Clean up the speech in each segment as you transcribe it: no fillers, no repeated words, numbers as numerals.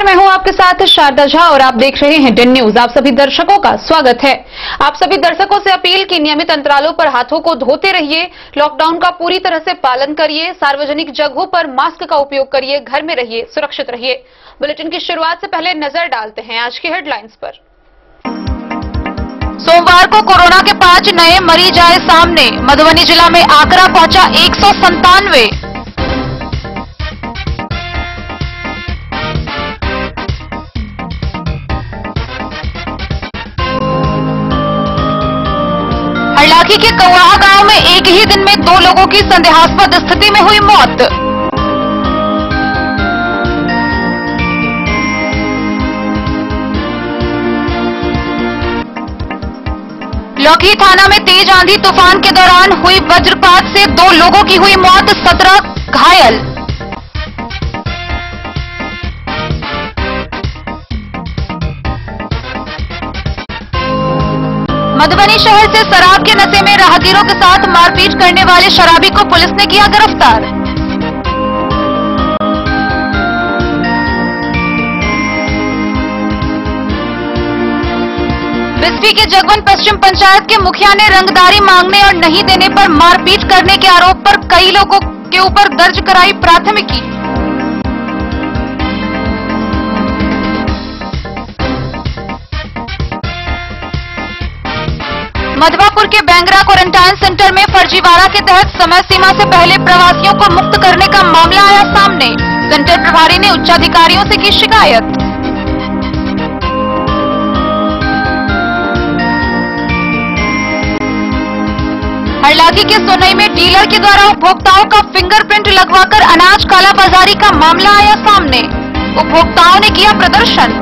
नमस्कार, मैं हूं आपके साथ शारदा झा और आप देख रहे हैं डेन न्यूज। आप सभी दर्शकों का स्वागत है। आप सभी दर्शकों से अपील की नियमित अंतरालों पर हाथों को धोते रहिए, लॉकडाउन का पूरी तरह से पालन करिए, सार्वजनिक जगहों पर मास्क का उपयोग करिए, घर में रहिए, सुरक्षित रहिए। बुलेटिन की शुरुआत से पहले नजर डालते हैं आज की हेडलाइंस पर। सोमवार को कोरोना के 5 नए मरीज आए सामने। मधुबनी जिला में आंकड़ा पहुंचा 197। हरलाखी के कौवाहा गांव में एक ही दिन में 2 लोगों की संदेहास्पद स्थिति में हुई मौत। लौकी थाना में तेज आंधी तूफान के दौरान हुई वज्रपात से 2 लोगों की हुई मौत, 17 घायल। मधुबनी शहर से शराब के नशे में राहगीरों के साथ मारपीट करने वाले शराबी को पुलिस ने किया गिरफ्तार। बिस्फी के जगवन पश्चिम पंचायत के मुखिया ने रंगदारी मांगने और नहीं देने पर मारपीट करने के आरोप पर कई लोगों के ऊपर दर्ज कराई प्राथमिकी। मधवापुर के बैंगरा क्वारंटाइन सेंटर में फर्जीवाड़ा के तहत समय सीमा से पहले प्रवासियों को मुक्त करने का मामला आया सामने। सेंटर प्रभारी ने उच्चाधिकारियों से की शिकायत। हरलाखी के सोनई में डीलर के द्वारा उपभोक्ताओं का फिंगरप्रिंट लगवाकर अनाज कालाबाजारी का मामला आया सामने। उपभोक्ताओं ने किया प्रदर्शन।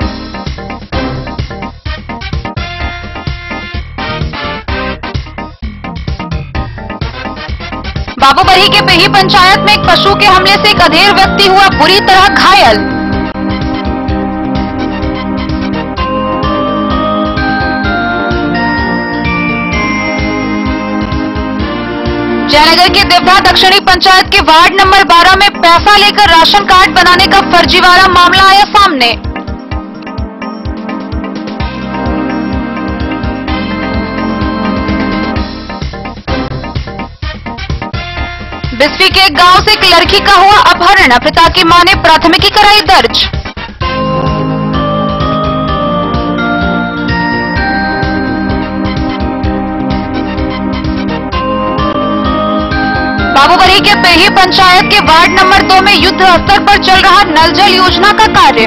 बाबूबरही के पेही पंचायत में एक पशु के हमले से एक अधेड़ व्यक्ति हुआ बुरी तरह घायल। जयनगर के देवधा दक्षिणी पंचायत के वार्ड नंबर 12 में पैसा लेकर राशन कार्ड बनाने का फर्जीवाड़ा मामला आया सामने। बिस्फी के एक गांव से एक लड़की का हुआ अपहरण। पिता की मां ने प्राथमिकी कराई दर्ज। बाबूबरही के पेही पंचायत के वार्ड नंबर 2 में युद्ध स्तर पर चल रहा नल जल योजना का कार्य।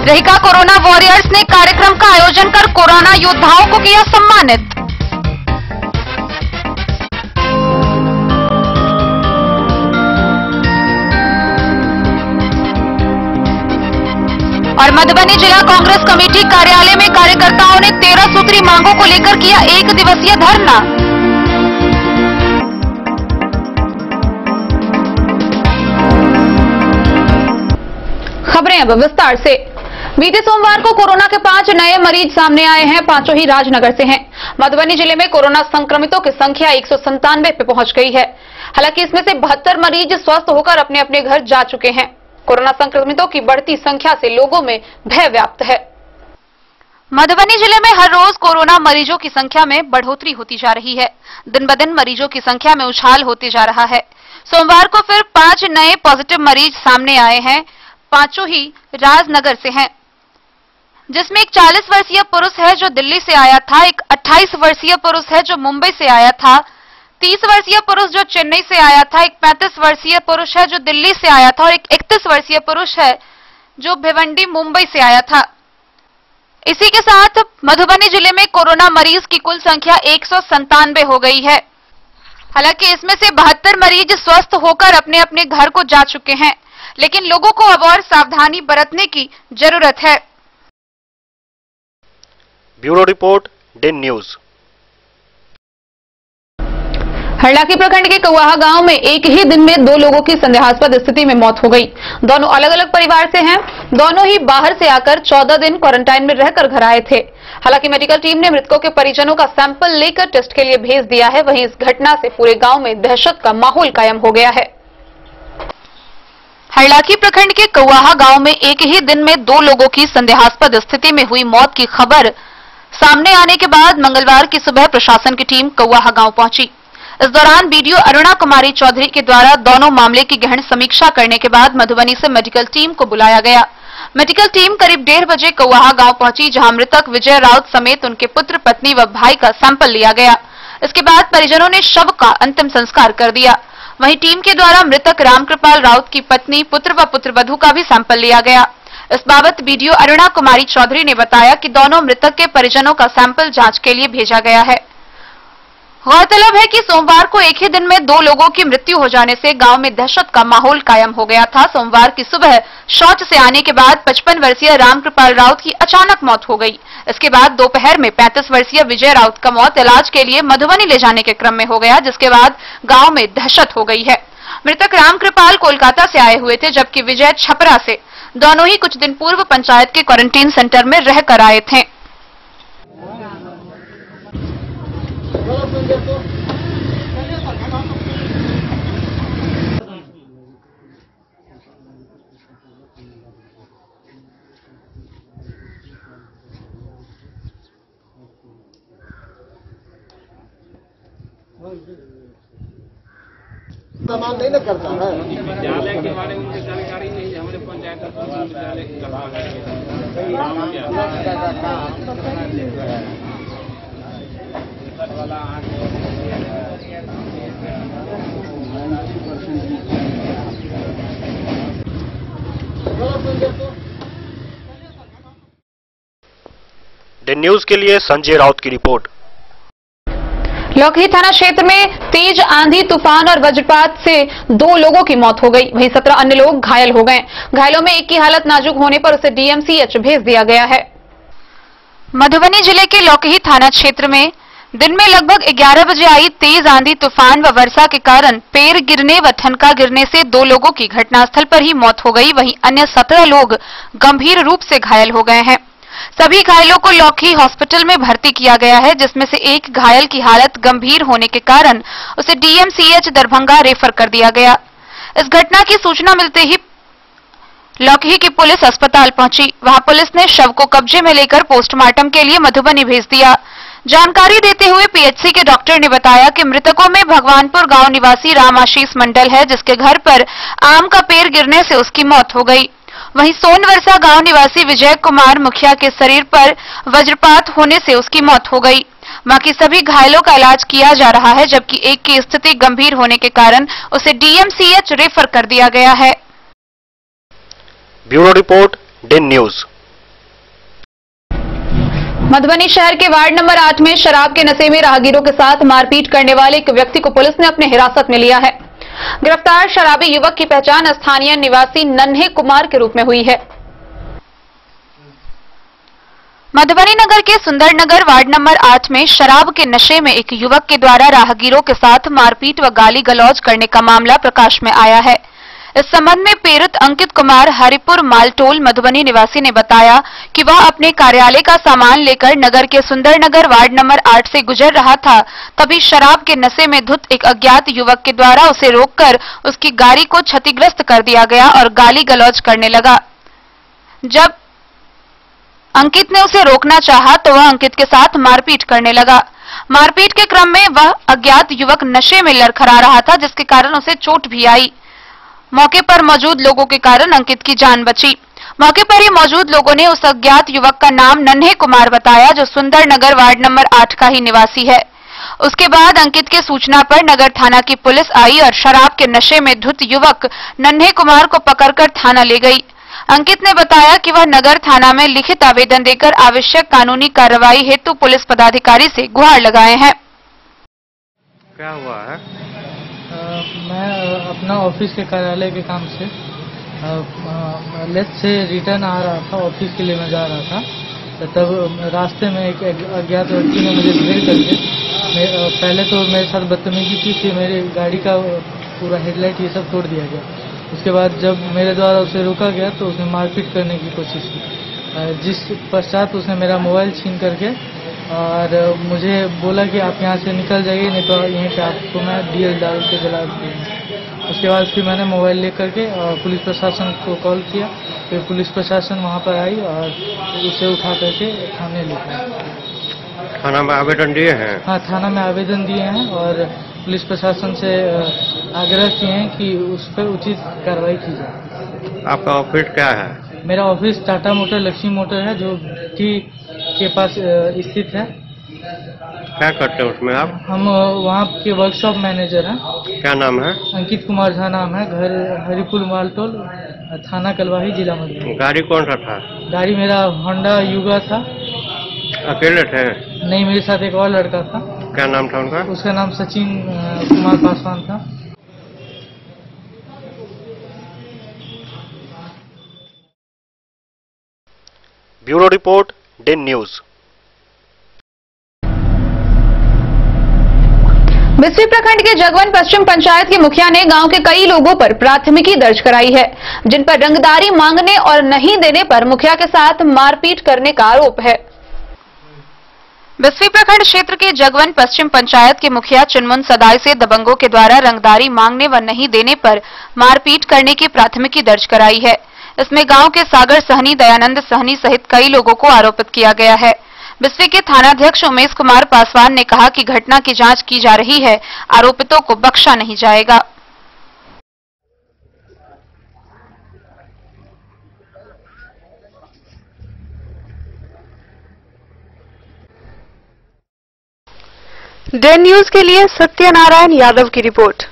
रहिका कोरोना वॉरियर्स ने कार्यक्रम का आयोजन कर कोरोना योद्धाओं को किया सम्मानित। और मधुबनी जिला कांग्रेस कमेटी कार्यालय में कार्यकर्ताओं ने 13 सूत्री मांगों को लेकर किया 1 दिवसीय धरना। खबरें अब विस्तार से। बीते सोमवार को कोरोना के 5 नए मरीज सामने आए हैं। 5 ही राजनगर से हैं। मधुबनी जिले में कोरोना संक्रमितों की संख्या 197 पे पहुंच गई है। हालांकि इसमें से 72 मरीज स्वस्थ होकर अपने अपने घर जा चुके हैं। कोरोना संक्रमितों की बढ़ती संख्या से लोगों में भय व्याप्त है। मधुबनी जिले में हर रोज कोरोना मरीजों की संख्या में बढ़ोतरी होती जा रही है। दिन ब दिन मरीजों की संख्या में उछाल होते जा रहा है। सोमवार को फिर 5 नए पॉजिटिव मरीज सामने आए हैं। 5 ही राजनगर से हैं, जिसमें एक 40 वर्षीय पुरुष है जो दिल्ली से आया था, एक 28 वर्षीय पुरुष है जो मुंबई से आया था, 30 वर्षीय पुरुष जो चेन्नई से आया था, एक 35 वर्षीय पुरुष है जो दिल्ली से आया था और एक 31 वर्षीय पुरुष है जो भिवंडी मुंबई से आया था। इसी के साथ मधुबनी जिले में कोरोना मरीज की कुल संख्या 197 हो गई है। हालांकि इसमें से 72 मरीज स्वस्थ होकर अपने अपने घर को जा चुके हैं, लेकिन लोगों को अब और सावधानी बरतने की जरूरत है। Bureau report, Den News. Harlakhi प्रखंड के कौवाहा गांव में एक ही दिन में 2 लोगों की संदेहास्पद स्थिति में मौत हो गई। दोनों अलग अलग परिवार से हैं। दोनों ही बाहर से आकर 14 दिन क्वारंटाइन में रहकर घर आए थे। हालांकि मेडिकल टीम ने मृतकों के परिजनों का सैंपल लेकर टेस्ट के लिए भेज दिया है। वहीं इस घटना से पूरे गांव में दहशत का माहौल कायम हो गया है। हरलाखी प्रखंड के कौवाहा गांव में एक ही दिन में 2 लोगों की संदेहास्पद स्थिति में हुई मौत की खबर सामने आने के बाद मंगलवार की सुबह प्रशासन की टीम कौवाहा गांव पहुंची। इस दौरान बीडीओ अरुणा कुमारी चौधरी के द्वारा दोनों मामले की गहन समीक्षा करने के बाद मधुबनी से मेडिकल टीम को बुलाया गया। मेडिकल टीम करीब 1:30 बजे कौवाहा गांव पहुंची, जहां मृतक विजय राउत समेत उनके पुत्र, पत्नी व भाई का सैंपल लिया गया। इसके बाद परिजनों ने शव का अंतिम संस्कार कर दिया। वहीं टीम के द्वारा मृतक रामकृपाल राउत की पत्नी, पुत्र व पुत्रवधू का भी सैंपल लिया गया। इस बाबत बीडीओ अरुणा कुमारी चौधरी ने बताया कि दोनों मृतक के परिजनों का सैंपल जांच के लिए भेजा गया है। गौरतलब है कि सोमवार को एक ही दिन में 2 लोगों की मृत्यु हो जाने से गांव में दहशत का माहौल कायम हो गया था। सोमवार की सुबह शौच से आने के बाद 55 वर्षीय रामकृपाल राउत की अचानक मौत हो गई। इसके बाद दोपहर में 35 वर्षीय विजय राउत का मौत इलाज के लिए मधुबनी ले जाने के क्रम में हो गया, जिसके बाद गांव में दहशत हो गई है। मृतक रामकृपाल कोलकाता से आए हुए थे, जबकि विजय छपरा से। दोनों ही कुछ दिन पूर्व पंचायत के क्वारंटीन सेंटर में रहकर आए थे। सामान नहीं ना करता है। विद्यालय के बारे में मुझे जानकारी नहीं है। हमारे पंचायत विद्यालय डे न्यूज के लिए संजय राउत की रिपोर्ट। लौकही थाना क्षेत्र में तेज आंधी, तूफान और वज्रपात से 2 लोगों की मौत हो गई। वहीं 17 अन्य लोग घायल हो गए। घायलों में एक की हालत नाजुक होने पर उसे डीएमसीएच भेज दिया गया है। मधुबनी जिले के लौकही थाना क्षेत्र में दिन में लगभग 11 बजे आई तेज आंधी, तूफान व वर्षा के कारण पेड़ गिरने व ठनका गिरने से 2 लोगों की घटनास्थल पर ही मौत हो गई। वहीं अन्य 17 लोग गंभीर रूप से घायल हो गए हैं। सभी घायलों को लौकही हॉस्पिटल में भर्ती किया गया है, जिसमें से एक घायल की हालत गंभीर होने के कारण उसे डीएमसीएच दरभंगा रेफर कर दिया गया। इस घटना की सूचना मिलते ही लौकही की पुलिस अस्पताल पहुंची। वहां पुलिस ने शव को कब्जे में लेकर पोस्टमार्टम के लिए मधुबनी भेज दिया। जानकारी देते हुए पीएचसी के डॉक्टर ने बताया कि मृतकों में भगवानपुर गांव निवासी राम आशीष मंडल है, जिसके घर पर आम का पेड़ गिरने से उसकी मौत हो गई। वहीं सोनवर्षा गांव निवासी विजय कुमार मुखिया के शरीर पर वज्रपात होने से उसकी मौत हो गई। बाकी सभी घायलों का इलाज किया जा रहा है, जबकि एक की स्थिति गंभीर होने के कारण उसे डीएमसीएच रेफर कर दिया गया है। Bureau report, day news. Madhubani शहर के वार्ड नंबर 8 में शराब के नशे में राहगीरों के साथ मारपीट करने वाले एक व्यक्ति को पुलिस ने अपने हिरासत में लिया है। गिरफ्तार शराबी युवक की पहचान स्थानीय निवासी नन्हे कुमार के रूप में हुई है। मधुबनी नगर के सुंदरनगर वार्ड नंबर 8 में शराब के नशे में एक युवक के द्वारा राहगीरों के साथ मारपीट व गाली गलौज करने का मामला प्रकाश में आया है। इस संबंध में पीड़ित अंकित कुमार हरिपुर मालटोल मधुबनी निवासी ने बताया कि वह अपने कार्यालय का सामान लेकर नगर के सुंदरनगर वार्ड नंबर 8 से गुजर रहा था। तभी शराब के नशे में धुत एक अज्ञात युवक के द्वारा उसे रोककर उसकी गाड़ी को क्षतिग्रस्त कर दिया गया और गाली गलौज करने लगा। जब अंकित ने उसे रोकना चाहा तो वह अंकित के साथ मारपीट करने लगा। मारपीट के क्रम में वह अज्ञात युवक नशे में लड़खड़ा रहा था, जिसके कारण उसे चोट भी आई। मौके पर मौजूद लोगों के कारण अंकित की जान बची। मौके पर ही मौजूद लोगों ने उस अज्ञात युवक का नाम नन्हे कुमार बताया, जो सुंदरनगर वार्ड नंबर 8 का ही निवासी है। उसके बाद अंकित के सूचना पर नगर थाना की पुलिस आई और शराब के नशे में धुत युवक नन्हे कुमार को पकड़कर थाना ले गई। अंकित ने बताया कि वह नगर थाना में लिखित आवेदन देकर आवश्यक कानूनी कार्रवाई हेतु पुलिस पदाधिकारी से गुहार लगाए हैं। क्या हुआ है? मैं अपना ऑफिस के कार्यालय के काम से लेफ्ट से रिटर्न आ रहा था। ऑफिस के लिए मैं जा रहा था, तब रास्ते में एक अज्ञात व्यक्ति ने मुझे घेर करके पहले तो मेरे साथ बदतमीजी की थी। मेरी गाड़ी का पूरा हेडलाइट ये सब तोड़ दिया गया। उसके बाद जब मेरे द्वारा उसे रोका गया तो उसने मारपीट करने की कोशिश की। जिस पश्चात उसने मेरा मोबाइल छीन करके और मुझे बोला कि आप यहाँ से निकल जाइए, नहीं तो यहीं पे आपको मैं डीएल डाल के जला दूँगा। उसके बाद फिर मैंने मोबाइल ले करके पुलिस प्रशासन को कॉल किया। फिर पुलिस प्रशासन वहाँ पर आई और उसे उठा करके थाने ले गए। थाना में आवेदन दिए हैं? हाँ, थाना में आवेदन दिए हैं और पुलिस प्रशासन से आग्रह किए हैं कि उस पर उचित कार्रवाई की जाए। आपका ऑफिस क्या है? मेरा office Tata motor Lakshmi motor है, जो टी के पास स्थित है। क्या करते हैं उसमें आप? हम वहाँ के वर्कशॉप मैनेजर हैं। क्या नाम है? अंकित कुमार झा नाम है। घर हरिपुर मालटोल, थाना कलवाही, जिला मधुबनी। गाड़ी कौन सा था? गाड़ी मेरा होंडा युगा था। अकेले थे? नहीं, मेरे साथ एक और लड़का था। क्या नाम था उनका? उसका नाम सचिन कुमार पासवान था। Bureau report, Den News. Bisfi प्रखंड के जगवन पश्चिम पंचायत के मुखिया ने गांव के कई लोगों पर प्राथमिकी दर्ज कराई है, जिन पर रंगदारी मांगने और नहीं देने पर मुखिया के साथ मारपीट करने का आरोप है। बिस्फी प्रखंड क्षेत्र के जगवन पश्चिम पंचायत के मुखिया चुनमुन सदाई से दबंगों के द्वारा रंगदारी मांगने व नहीं देने पर मारपीट करने की प्राथमिकी दर्ज कराई है। इसमें गांव के सागर सहनी, दयानंद सहनी सहित कई लोगों को आरोपित किया गया है। बिस्फी के थानाध्यक्ष उमेश कुमार पासवान ने कहा कि घटना की जांच की जा रही है, आरोपितों को बख्शा नहीं जाएगा। डेन न्यूज के लिए सत्यनारायण यादव की रिपोर्ट।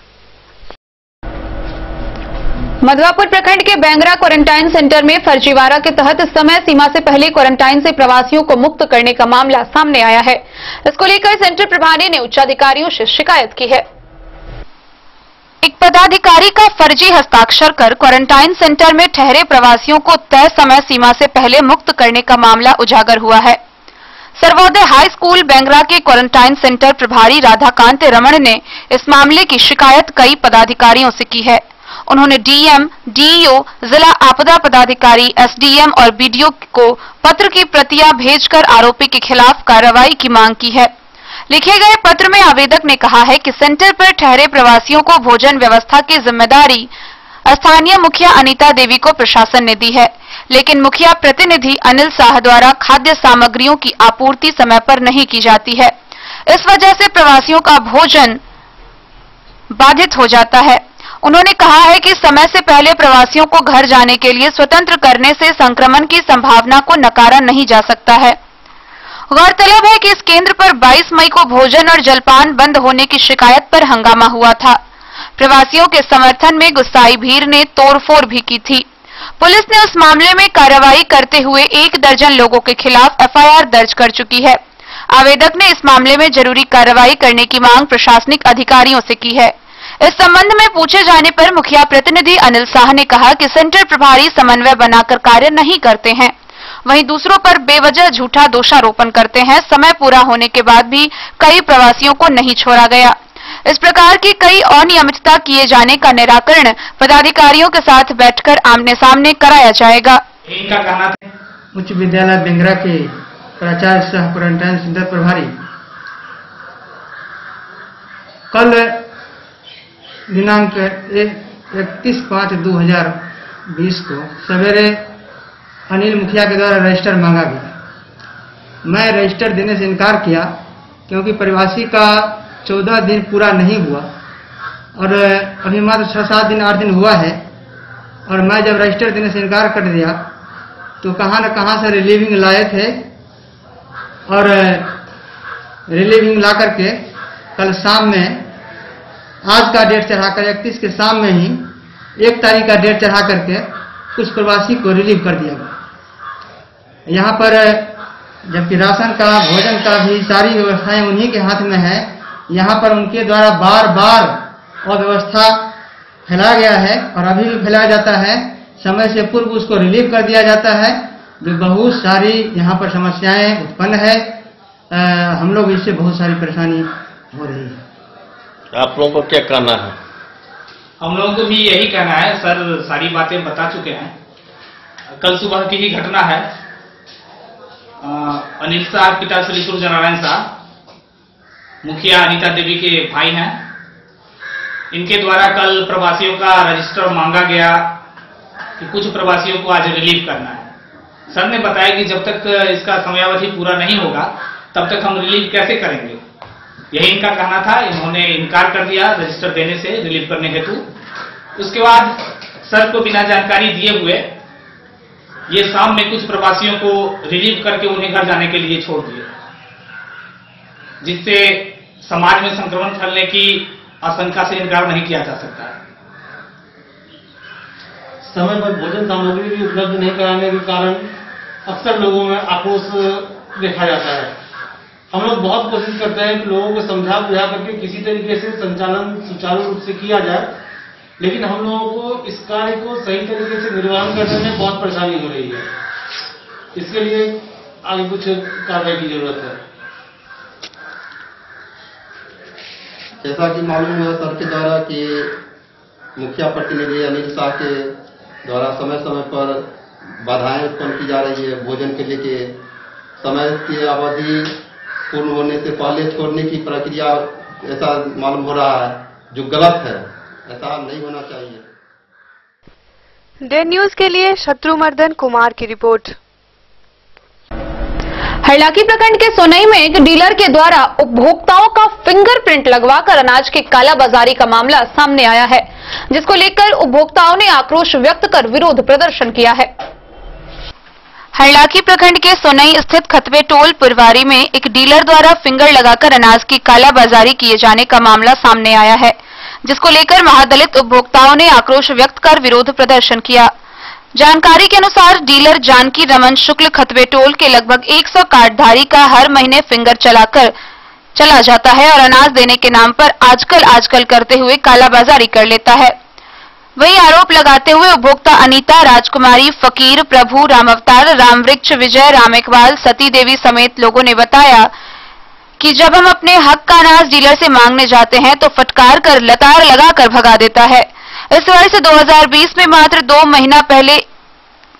मधवापुर प्रखंड के बैंगरा क्वारंटाइन सेंटर में फर्जीवाड़ा के तहत समय सीमा से पहले क्वारंटाइन से प्रवासियों को मुक्त करने का मामला सामने आया है। इसको लेकर सेंटर प्रभारी ने उच्चाधिकारियों से शिकायत की है। एक पदाधिकारी का फर्जी हस्ताक्षर कर क्वारंटाइन सेंटर में ठहरे प्रवासियों को तय समय सीमा से पहले मुक्त करने का मामला उजागर हुआ है। सर्वोदय हाई स्कूल बैंगरा के क्वारंटाइन सेंटर प्रभारी राधाकांत रमण ने इस मामले की शिकायत कई पदाधिकारियों से की है। उन्होंने डीएम, डीईओ, जिला आपदा पदाधिकारी, एसडीएम और बीडीओ को पत्र की प्रतियां भेजकर आरोपी के खिलाफ कार्रवाई की मांग की है। लिखे गए पत्र में आवेदक ने कहा है कि सेंटर पर ठहरे प्रवासियों को भोजन व्यवस्था की जिम्मेदारी स्थानीय मुखिया अनीता देवी को प्रशासन ने दी है, लेकिन मुखिया प्रतिनिधि अनिल शाह द्वारा खाद्य सामग्रियों की आपूर्ति समय पर नहीं की जाती है। इस वजह से प्रवासियों का भोजन बाधित हो जाता है। उन्होंने कहा है कि समय से पहले प्रवासियों को घर जाने के लिए स्वतंत्र करने से संक्रमण की संभावना को नकारा नहीं जा सकता है। गौरतलब है कि इस केंद्र पर 22 मई को भोजन और जलपान बंद होने की शिकायत पर हंगामा हुआ था। प्रवासियों के समर्थन में गुस्साई भीड़ ने तोड़फोड़ भी की थी। पुलिस ने उस मामले में कार्रवाई करते हुए 1 दर्जन लोगों के खिलाफ एफआईआर दर्ज कर चुकी है। आवेदक ने इस मामले में जरूरी कार्रवाई करने की मांग प्रशासनिक अधिकारियों से की है। इस संबंध में पूछे जाने पर मुखिया प्रतिनिधि अनिल शाह ने कहा कि सेंटर प्रभारी समन्वय बनाकर कार्य नहीं करते हैं, वहीं दूसरों पर बेवजह झूठा दोषारोपण करते हैं। समय पूरा होने के बाद भी कई प्रवासियों को नहीं छोड़ा गया। इस प्रकार की कई अनियमितता किए जाने का निराकरण पदाधिकारियों के साथ बैठकर आमने सामने कराया जाएगा। इनका कहना था उच्च विद्यालय बेंगरा के प्राचार्य सह क्वारंटाइन सेंटर प्रभारी कल दिनांक 31/5/2020 को सवेरे अनिल मुखिया के द्वारा रजिस्टर मांगा गया। मैं रजिस्टर देने से इनकार किया क्योंकि प्रवासी का 14 दिन पूरा नहीं हुआ और अभी मात्र 6-7 दिन 8 दिन हुआ है। और मैं जब रजिस्टर देने से इनकार कर दिया तो कहाँ न कहाँ से रिलीविंग लाए थे और रिलीविंग ला करके कल शाम में आज का डेट चढ़ाकर 31 के शाम में ही 1 तारीख का डेट चढ़ा करके कुछ प्रवासी को रिलीव कर दिया गया। यहाँ पर जबकि राशन का, भोजन का भी सारी व्यवस्थाएं उन्हीं के हाथ में है। यहाँ पर उनके द्वारा बार बार अव्यवस्था फैलाया गया है और अभी भी फैलाया जाता है। समय से पूर्व उसको रिलीव कर दिया जाता है, जो बहुत सारी यहाँ पर समस्याएं उत्पन्न है। हम लोग इससे बहुत सारी परेशानी हो रही है। आप लोगों को क्या कहना है? हम लोगों को भी यही कहना है सर, सारी बातें बता चुके हैं। कल सुबह की ही घटना है। अनिल साहब पिता श्री सूर्य नारायण साहब, मुखिया अनीता देवी के भाई हैं। इनके द्वारा कल प्रवासियों का रजिस्टर मांगा गया कि कुछ प्रवासियों को आज रिलीव करना है। सर ने बताया कि जब तक इसका समयावधि पूरा नहीं होगा तब तक हम रिलीव कैसे करेंगे, यही इनका कहना था। इन्होंने इनकार कर दिया रजिस्टर देने से रिलीव करने हेतु। उसके बाद सर को बिना जानकारी दिए हुए ये शाम में कुछ प्रवासियों को रिलीव करके उन्हें घर जाने के लिए छोड़ दिए, जिससे समाज में संक्रमण फैलने की आशंका से इनकार नहीं किया जा सकता है। समय पर भोजन सामग्री भी उपलब्ध नहीं कराने के कारण अक्सर लोगों में आक्रोश देखा जाता है। हम लोग बहुत कोशिश करते हैं कि लोगों को समझा बुझा करके किसी तरीके से संचालन सुचारू रूप से किया जाए, लेकिन हम लोगों को इस कार्य को सही तरीके से निर्वहन करने में बहुत परेशानी हो रही है। इसके लिए आगे कुछ कार्रवाई की जरूरत है। जैसा कि मालूम हुआ सर के द्वारा कि मुखिया प्रतिनिधि अनिल शाह के द्वारा समय समय पर बाधाएं उत्पन्न की जा रही है। भोजन के लिए समय की अवधि पूर्ण होने से पहले छोड़ने की प्रक्रिया ऐसा मालूम हो रहा है, जो गलत है। ऐसा नहीं होना चाहिए। डे न्यूज के लिए शत्रुमर्दन कुमार की रिपोर्ट। हरलाखी प्रखंड के सोनई में एक डीलर के द्वारा उपभोक्ताओं का फिंगरप्रिंट लगवाकर अनाज की कालाबाजारी का मामला सामने आया है, जिसको लेकर उपभोक्ताओं ने आक्रोश व्यक्त कर विरोध प्रदर्शन किया है। हरलाखी प्रखंड के सोनई स्थित खतवे टोल पुरवारी में एक डीलर द्वारा फिंगर लगाकर अनाज की कालाबाजारी किए जाने का मामला सामने आया है, जिसको लेकर महादलित उपभोक्ताओं ने आक्रोश व्यक्त कर विरोध प्रदर्शन किया। जानकारी के अनुसार डीलर जानकी रमन शुक्ल खतवे टोल के लगभग 100 कार्डधारी का हर महीने फिंगर चलाकर चला जाता है और अनाज देने के नाम पर आजकल करते हुए कालाबाजारी कर लेता है। वही आरोप लगाते हुए उपभोक्ता अनीता, राजकुमारी, फकीर, प्रभु, रामावतार, रामवृक्ष, विजय, रामेकवाल, सती देवी समेत लोगों ने बताया कि जब हम अपने हक का अनाज डीलर से मांगने जाते हैं तो फटकार कर लतार लगाकर भगा देता है। इस वर्ष 2020 में मात्र 2 महीना पहले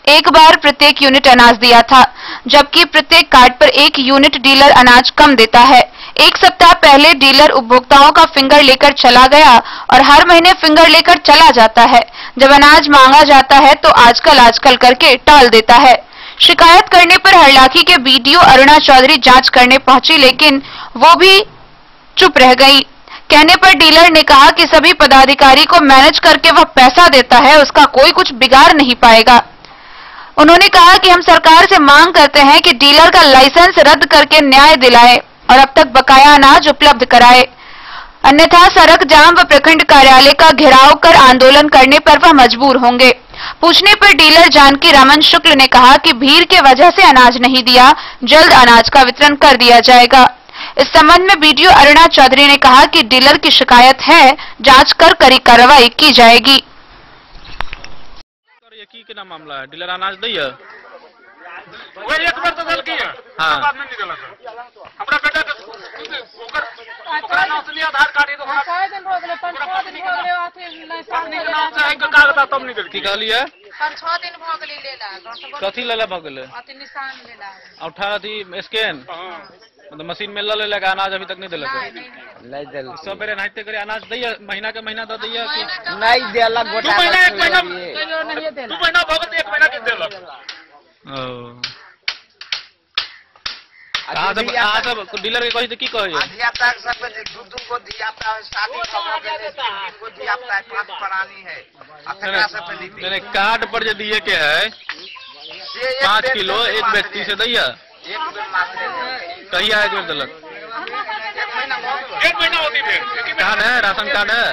एक बार प्रत्येक यूनिट अनाज दिया था, जबकि प्रत्येक कार्ड पर 1 यूनिट डीलर अनाज कम देता है। एक सप्ताह पहले डीलर उपभोक्ताओं का फिंगर लेकर चला गया और हर महीने फिंगर लेकर चला जाता है। जब अनाज मांगा जाता है तो आजकल करके टाल देता है। शिकायत करने पर हरलाखी के बीडीओ अरुणा चौधरी जांच करने पहुंची, लेकिन वो भी चुप रह गई। कहने पर डीलर ने कहा कि सभी पदाधिकारी को मैनेज करके वह पैसा देता है, उसका कोई कुछ बिगाड़ नहीं पाएगा। उन्होंने कहा कि हम सरकार से मांग करते हैं कि डीलर का लाइसेंस रद्द करके न्याय दिलाए और अब तक बकाया अनाज उपलब्ध कराए, अन्यथा सड़क जाम व प्रखंड कार्यालय का घेराव कर आंदोलन करने पर वह मजबूर होंगे। पूछने पर डीलर जानकी रमन शुक्ल ने कहा कि भीड़ के वजह से अनाज नहीं दिया, जल्द अनाज का वितरण कर दिया जाएगा। इस संबंध में बीडीओ अरुणा चौधरी ने कहा कि डीलर की शिकायत है, जांच कर कड़ी कार्रवाई की जाएगी। ये की ना मामला है, डीलर अनाज दैया वो एक बार तो गल किया, हाँ। बाद में निकला हमरा बेटा के ओकर नौसली आधार कार्ड तो होना 6 दिन हो गेले, 5-6 दिन हो गेले आथी लाइसेंस नाम से एक कागज तब निकल की कहलिए 5-6 दिन भ गेली लेला। कथी लेला भ गेले? अति निशान लेला, औठा अथी स्कैन, मतलब मशीन में ले लेगा अनाज अभी तक नहीं दिलक। नहीं दिल सबेरे नाइते करे अनाज दैया, महीना के महीना द दैया कि नहीं देला। गोटा 2 महीना 1 महीना नहीं देला, 2 महीना भगत 1 महीना के देलक। कहाँ सब डीलर के कही तो की कहे अधियाता सब दूध को दियाता है, शादी को दियाता है, पांच परानी है। मैंने कार्ड पर जो दिए के है 5 किलो एक व्यक्ति से दैया, कहिया एक बेर दिलक? 1 महीना होती है। कार्ड है, राशन कार्ड है,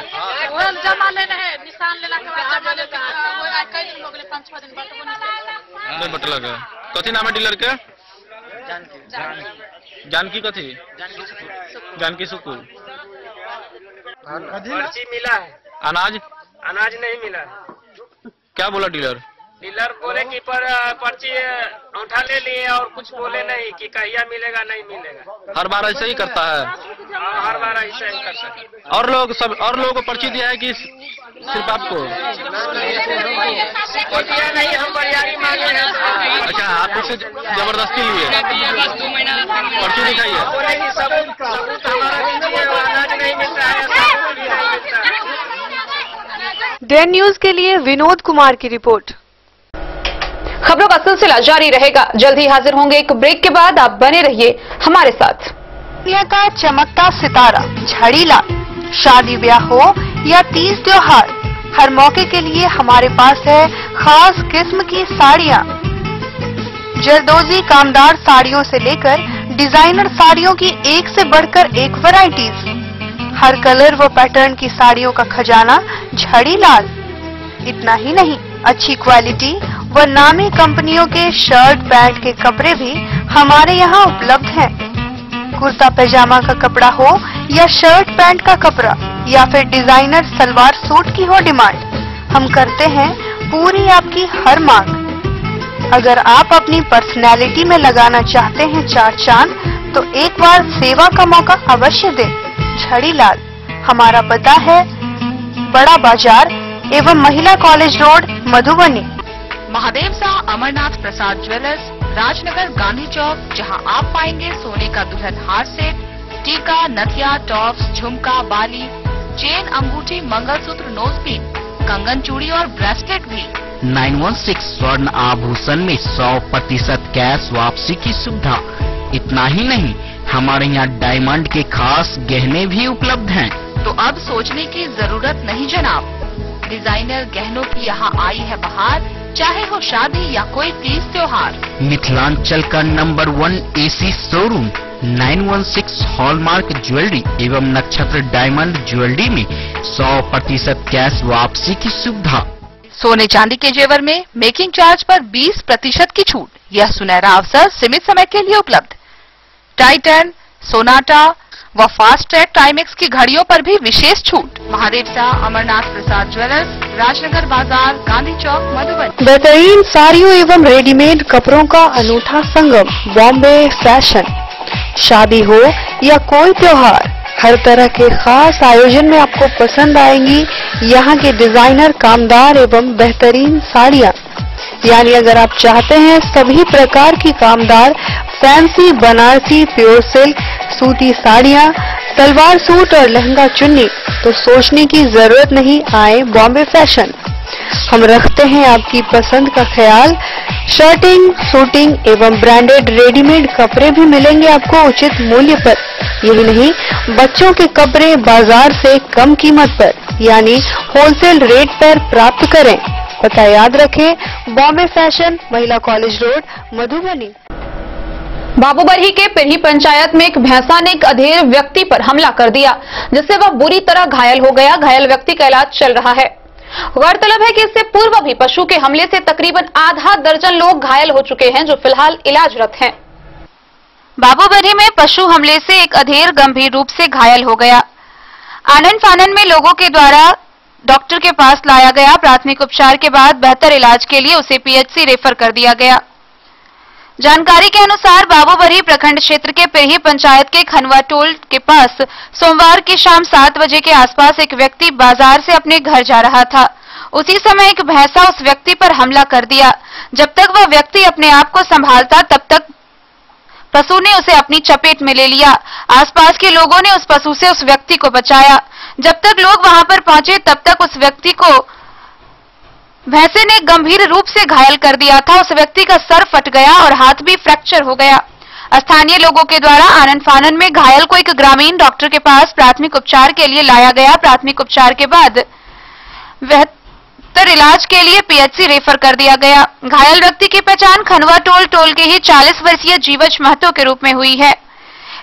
वो जमा लेने है, निशान लेला के बाद जमा लेता है। वो आज कई दिन हो गेले, 5-6 दिन बटबो नहीं बटलक है। कथी नाम है डीलर के? जानकी कथी? जानकी सुकुल। पर्ची मिला है, अनाज नहीं मिला। क्या बोला डीलर? डीलर बोले कि पर्ची उठा ले लिए और कुछ बोले नहीं कि कहिया मिलेगा नहीं मिलेगा। हर बार ऐसे ही करता है? हर बार ऐसा ही करता है। और लोगों को पर्ची दिया है कि सिर्फ आपको? दिया नहीं, हम बरियारी मांगे हैं। अच्छा, आप कुछ जबरदस्ती लिए पर्ची दिखाई है। डे न्यूज के लिए विनोद कुमार की रिपोर्ट। खबरों का सिलसिला जारी रहेगा। जल्द ही हाजिर होंगे एक ब्रेक के बाद। आप बने रहिए हमारे साथ। दुनिया का चमकता सितारा झड़ीलाल, शादी ब्याह हो या तीज त्योहार, हर मौके के लिए हमारे पास है खास किस्म की साड़ियाँ। जरदोजी कामदार साड़ियों से लेकर डिजाइनर साड़ियों की एक से बढ़कर एक वैरायटीज, हर कलर व पैटर्न की साड़ियों का खजाना झड़ीलाल। इतना ही नहीं, अच्छी क्वालिटी व नामी कंपनियों के शर्ट पैंट के कपड़े भी हमारे यहाँ उपलब्ध हैं। कुर्ता पैजामा का कपड़ा हो या शर्ट पैंट का कपड़ा या फिर डिजाइनर सलवार सूट की हो डिमांड, हम करते हैं पूरी आपकी हर मांग। अगर आप अपनी पर्सनैलिटी में लगाना चाहते हैं चार चांद, तो एक बार सेवा का मौका अवश्य दें। झड़ीलाल, हमारा पता है बड़ा बाजार एवं महिला कॉलेज रोड, मधुबनी। महादेव शाह अमरनाथ प्रसाद ज्वेलर्स, राजनगर, गांधी चौक, जहां आप पाएंगे सोने का दुल्हन हार सेट, टीका, नथिया, टॉप्स, झुमका, बाली, चेन, अंगूठी, मंगलसूत्र, नोजपिन, कंगन, चूड़ी और ब्रेसलेट भी। 916 स्वर्ण आभूषण में 100% कैश वापसी की सुविधा। इतना ही नहीं, हमारे यहाँ डायमंड के खास गहने भी उपलब्ध हैं। तो अब सोचने की जरूरत नहीं जनाब, डिजाइनर गहनों की यहाँ आई है बहार, चाहे हो शादी या कोई तीज त्योहार। मिथिलांचल का number 1 AC showroom 916 hallmark jewellery एवं नक्षत्र डायमंड ज्वेलरी में 100% कैश वापसी की सुविधा। सोने चांदी के जेवर में मेकिंग चार्ज पर 20% की छूट। यह सुनहरा अवसर सीमित समय के लिए उपलब्ध। टाइटन, सोनाटा व फास्ट ट्रैक टाइमेक्स की घड़ियों पर भी विशेष छूट। महादेव शाह अमरनाथ प्रसाद ज्वेलर्स, राजनगर बाजार, गांधी चौक, मधुबनी। बेहतरीन साड़ियों एवं रेडीमेड कपड़ों का अनूठा संगम, बॉम्बे फैशन। शादी हो या कोई त्योहार, हर तरह के खास आयोजन में आपको पसंद आएंगी यहाँ के डिजाइनर, कामदार एवं बेहतरीन साड़ियाँ। यानी अगर आप चाहते हैं सभी प्रकार की कामदार, फैंसी, बनारसी, प्योर सिल्क, सूती साड़ियाँ, सलवार सूट और लहंगा चुन्नी, तो सोचने की जरूरत नहीं, आए बॉम्बे फैशन। हम रखते हैं आपकी पसंद का ख्याल। शर्टिंग, शूटिंग एवं ब्रांडेड रेडीमेड कपड़े भी मिलेंगे आपको उचित मूल्य पर। यही नहीं, बच्चों के कपड़े बाजार से कम कीमत पर, यानी होलसेल रेट पर प्राप्त करें। पता याद रखें, बॉम्बे फैशन, महिला कॉलेज रोड, मधुबनी। बाबूबरही के पिरही पंचायत में एक भैंसा ने एक अधेड़ व्यक्ति पर हमला कर दिया, जिससे वह बुरी तरह घायल हो गया। घायल व्यक्ति का इलाज चल रहा है। गौरतलब है कि इससे पूर्व भी पशु के हमले से तकरीबन आधा दर्जन लोग घायल हो चुके हैं, जो फिलहाल इलाजरत हैं। बाबूबरही में पशु हमले से एक अधेड़ गंभीर रूप से घायल हो गया। आनन फानन में लोगों के द्वारा डॉक्टर के पास लाया गया। प्राथमिक उपचार के बाद बेहतर इलाज के लिए उसे PHC रेफर कर दिया गया। जानकारी के अनुसार बाबूबरही प्रखंड क्षेत्र के पिरही पंचायत के खनवा टोल के पास सोमवार की शाम 7 बजे के आसपास एक व्यक्ति बाजार से अपने घर जा रहा था। उसी समय एक भैंसा उस व्यक्ति पर हमला कर दिया। जब तक वह व्यक्ति अपने आप को संभालता, तब तक पशु ने उसे अपनी चपेट में ले लिया। आसपास के लोगों ने उस पशु से उस व्यक्ति को बचाया। जब तक लोग वहां पर पहुंचे, तब तक उस व्यक्ति को भैंसे ने गंभीर रूप से घायल कर दिया था। उस व्यक्ति का सर फट गया और हाथ भी फ्रैक्चर हो गया। स्थानीय लोगों के द्वारा आनन फानन में घायल को एक ग्रामीण डॉक्टर के पास प्राथमिक उपचार के लिए लाया गया। प्राथमिक उपचार के बाद बेहतर इलाज के लिए PHC रेफर कर दिया गया। घायल व्यक्ति की पहचान खनवा टोल के ही 40 वर्षीय जीवच महतो के रूप में हुई है।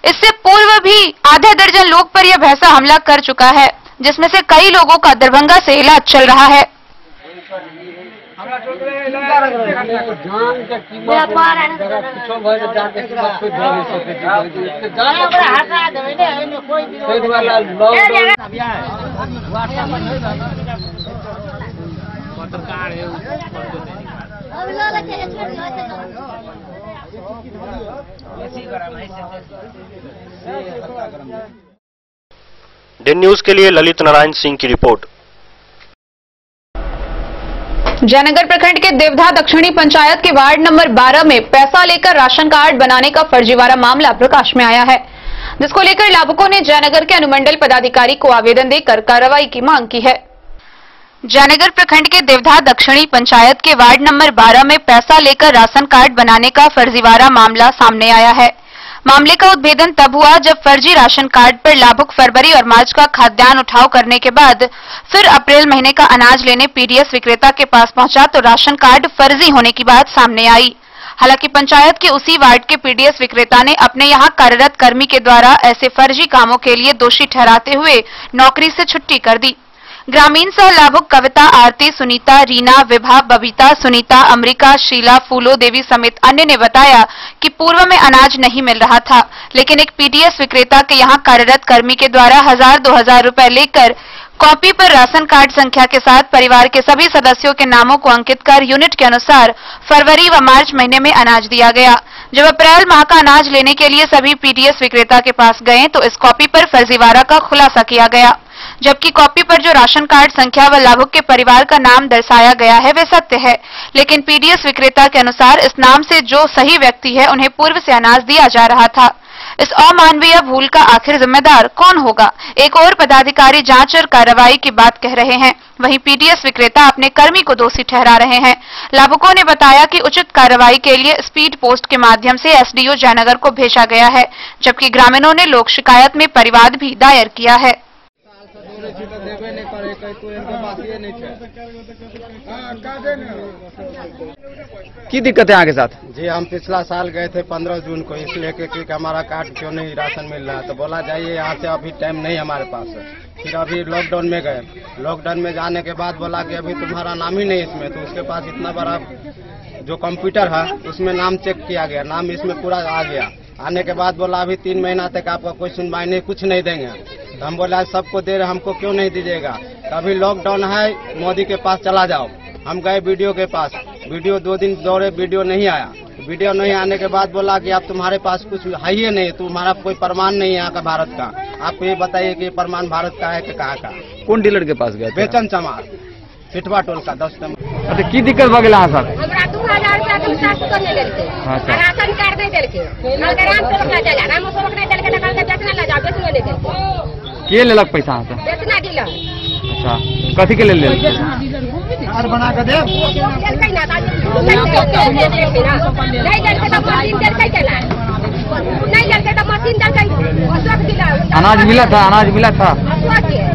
इससे पूर्व भी आधा दर्जन लोग पर यह भैंसा हमला कर चुका है, जिसमें से कई लोगों का दरभंगा से इलाज चल रहा है। डे न्यूज के लिए ललित नारायण सिंह की रिपोर्ट। जयनगर प्रखंड के देवधा दक्षिणी पंचायत के वार्ड नंबर 12 में पैसा लेकर राशन कार्ड बनाने का फर्जीवाड़ा मामला प्रकाश में आया है, जिसको लेकर लाभुकों ने जयनगर के अनुमंडल पदाधिकारी को आवेदन देकर कार्रवाई की मांग की है। जयनगर प्रखंड के देवधा दक्षिणी पंचायत के वार्ड नंबर 12 में पैसा लेकर राशन कार्ड बनाने का फर्जीवाड़ा मामला सामने आया है। मामले का उद्भेदन तब हुआ जब फर्जी राशन कार्ड पर लाभुक फरवरी और मार्च का खाद्यान्न उठाव करने के बाद फिर अप्रैल महीने का अनाज लेने पीडीएस विक्रेता के पास पहुंचा तो राशन कार्ड फर्जी होने की बात सामने आई। हालांकि पंचायत के उसी वार्ड के पीडीएस विक्रेता ने अपने यहां कार्यरत कर्मी के द्वारा ऐसे फर्जी कामों के लिए दोषी ठहराते हुए नौकरी से छुट्टी कर दी। ग्रामीण सह लाभुक कविता, आरती, सुनीता, रीना, विभा, बबीता, सुनीता, अमरिका, शीला, फूलो देवी समेत अन्य ने बताया कि पूर्व में अनाज नहीं मिल रहा था, लेकिन एक पीडीएस विक्रेता के यहां कार्यरत कर्मी के द्वारा 1000-2000 रुपए लेकर कॉपी पर राशन कार्ड संख्या के साथ परिवार के सभी सदस्यों के नामों को अंकित कर यूनिट के अनुसार फरवरी व मार्च महीने में अनाज दिया गया। जब अप्रैल माह का अनाज लेने के लिए सभी पीडीएस विक्रेता के पास गए तो इस कॉपी पर फर्जीवाड़ा का खुलासा किया गया, जबकि कॉपी पर जो राशन कार्ड संख्या व लाभुक के परिवार का नाम दर्शाया गया है वे सत्य है, लेकिन पीडीएस विक्रेता के अनुसार इस नाम से जो सही व्यक्ति है उन्हें पूर्व से अनाज दिया जा रहा था। इस अमानवीय भूल का आखिर जिम्मेदार कौन होगा? एक और पदाधिकारी जांच और कार्रवाई की बात कह रहे हैं, वहीं पीडीएस विक्रेता अपने कर्मी को दोषी ठहरा रहे हैं। लाभुकों ने बताया कि उचित कार्रवाई के लिए स्पीड पोस्ट के माध्यम से एसडीओ जयनगर को भेजा गया है, जबकि ग्रामीणों ने लोक शिकायत में परिवाद भी दायर किया है। की दिक्कत है आपके साथ? जी हम पिछला साल गए थे 15 जून को, इसलिए कि हमारा कार्ड क्यों नहीं राशन मिल रहा है, तो बोला जाइए यहाँ से, अभी टाइम नहीं हमारे पास है। फिर अभी लॉकडाउन में गए, लॉकडाउन में जाने के बाद बोला कि अभी तुम्हारा नाम ही नहीं इसमें, तो उसके पास इतना बड़ा जो कंप्यूटर है उसमें नाम चेक किया गया, नाम इसमें पूरा आ गया। आने के बाद बोला अभी 3 महीना तक आपका कोई सुनवाई नहीं, कुछ नहीं देंगे। तो हम बोला सबको दे रहे, हमको क्यों नहीं दीजिएगा? तो अभी लॉकडाउन है, मोदी के पास चला जाओ। हम गए वीडियो के पास, वीडियो 2 दिन दौड़े, वीडियो नहीं आया। वीडियो नहीं आने के बाद बोला कि आप तुम्हारे पास कुछ है ही नहीं, तुम्हारा कोई प्रमाण नहीं है यहाँ का भारत का, आपको ये बताइए कि प्रमाण भारत का है कि कहाँ का। कौन डीलर के पास गए? बेचन चमार, पिटवा टोल का 10 नंबर। अच्छा, की दिक्कत भ गेल सर? हमरा 2000 रुपया तुम सासु को नहीं देलके, राशन कार्ड नहीं देलके, कल के राम टोल का चला, राम टोल नहीं देलके, कल के बेचना ले जाओ, बेचने नहीं देलके। के लेलक पैसा से? बेचना डीलर। अच्छा, कथी के ले ले? और बना के दे। देलके ना, नहीं देलके तो मशीन देलके चला, नहीं देलके तो मशीन देलके, अशोक जिला। अनाज मिला था? अनाज मिला था?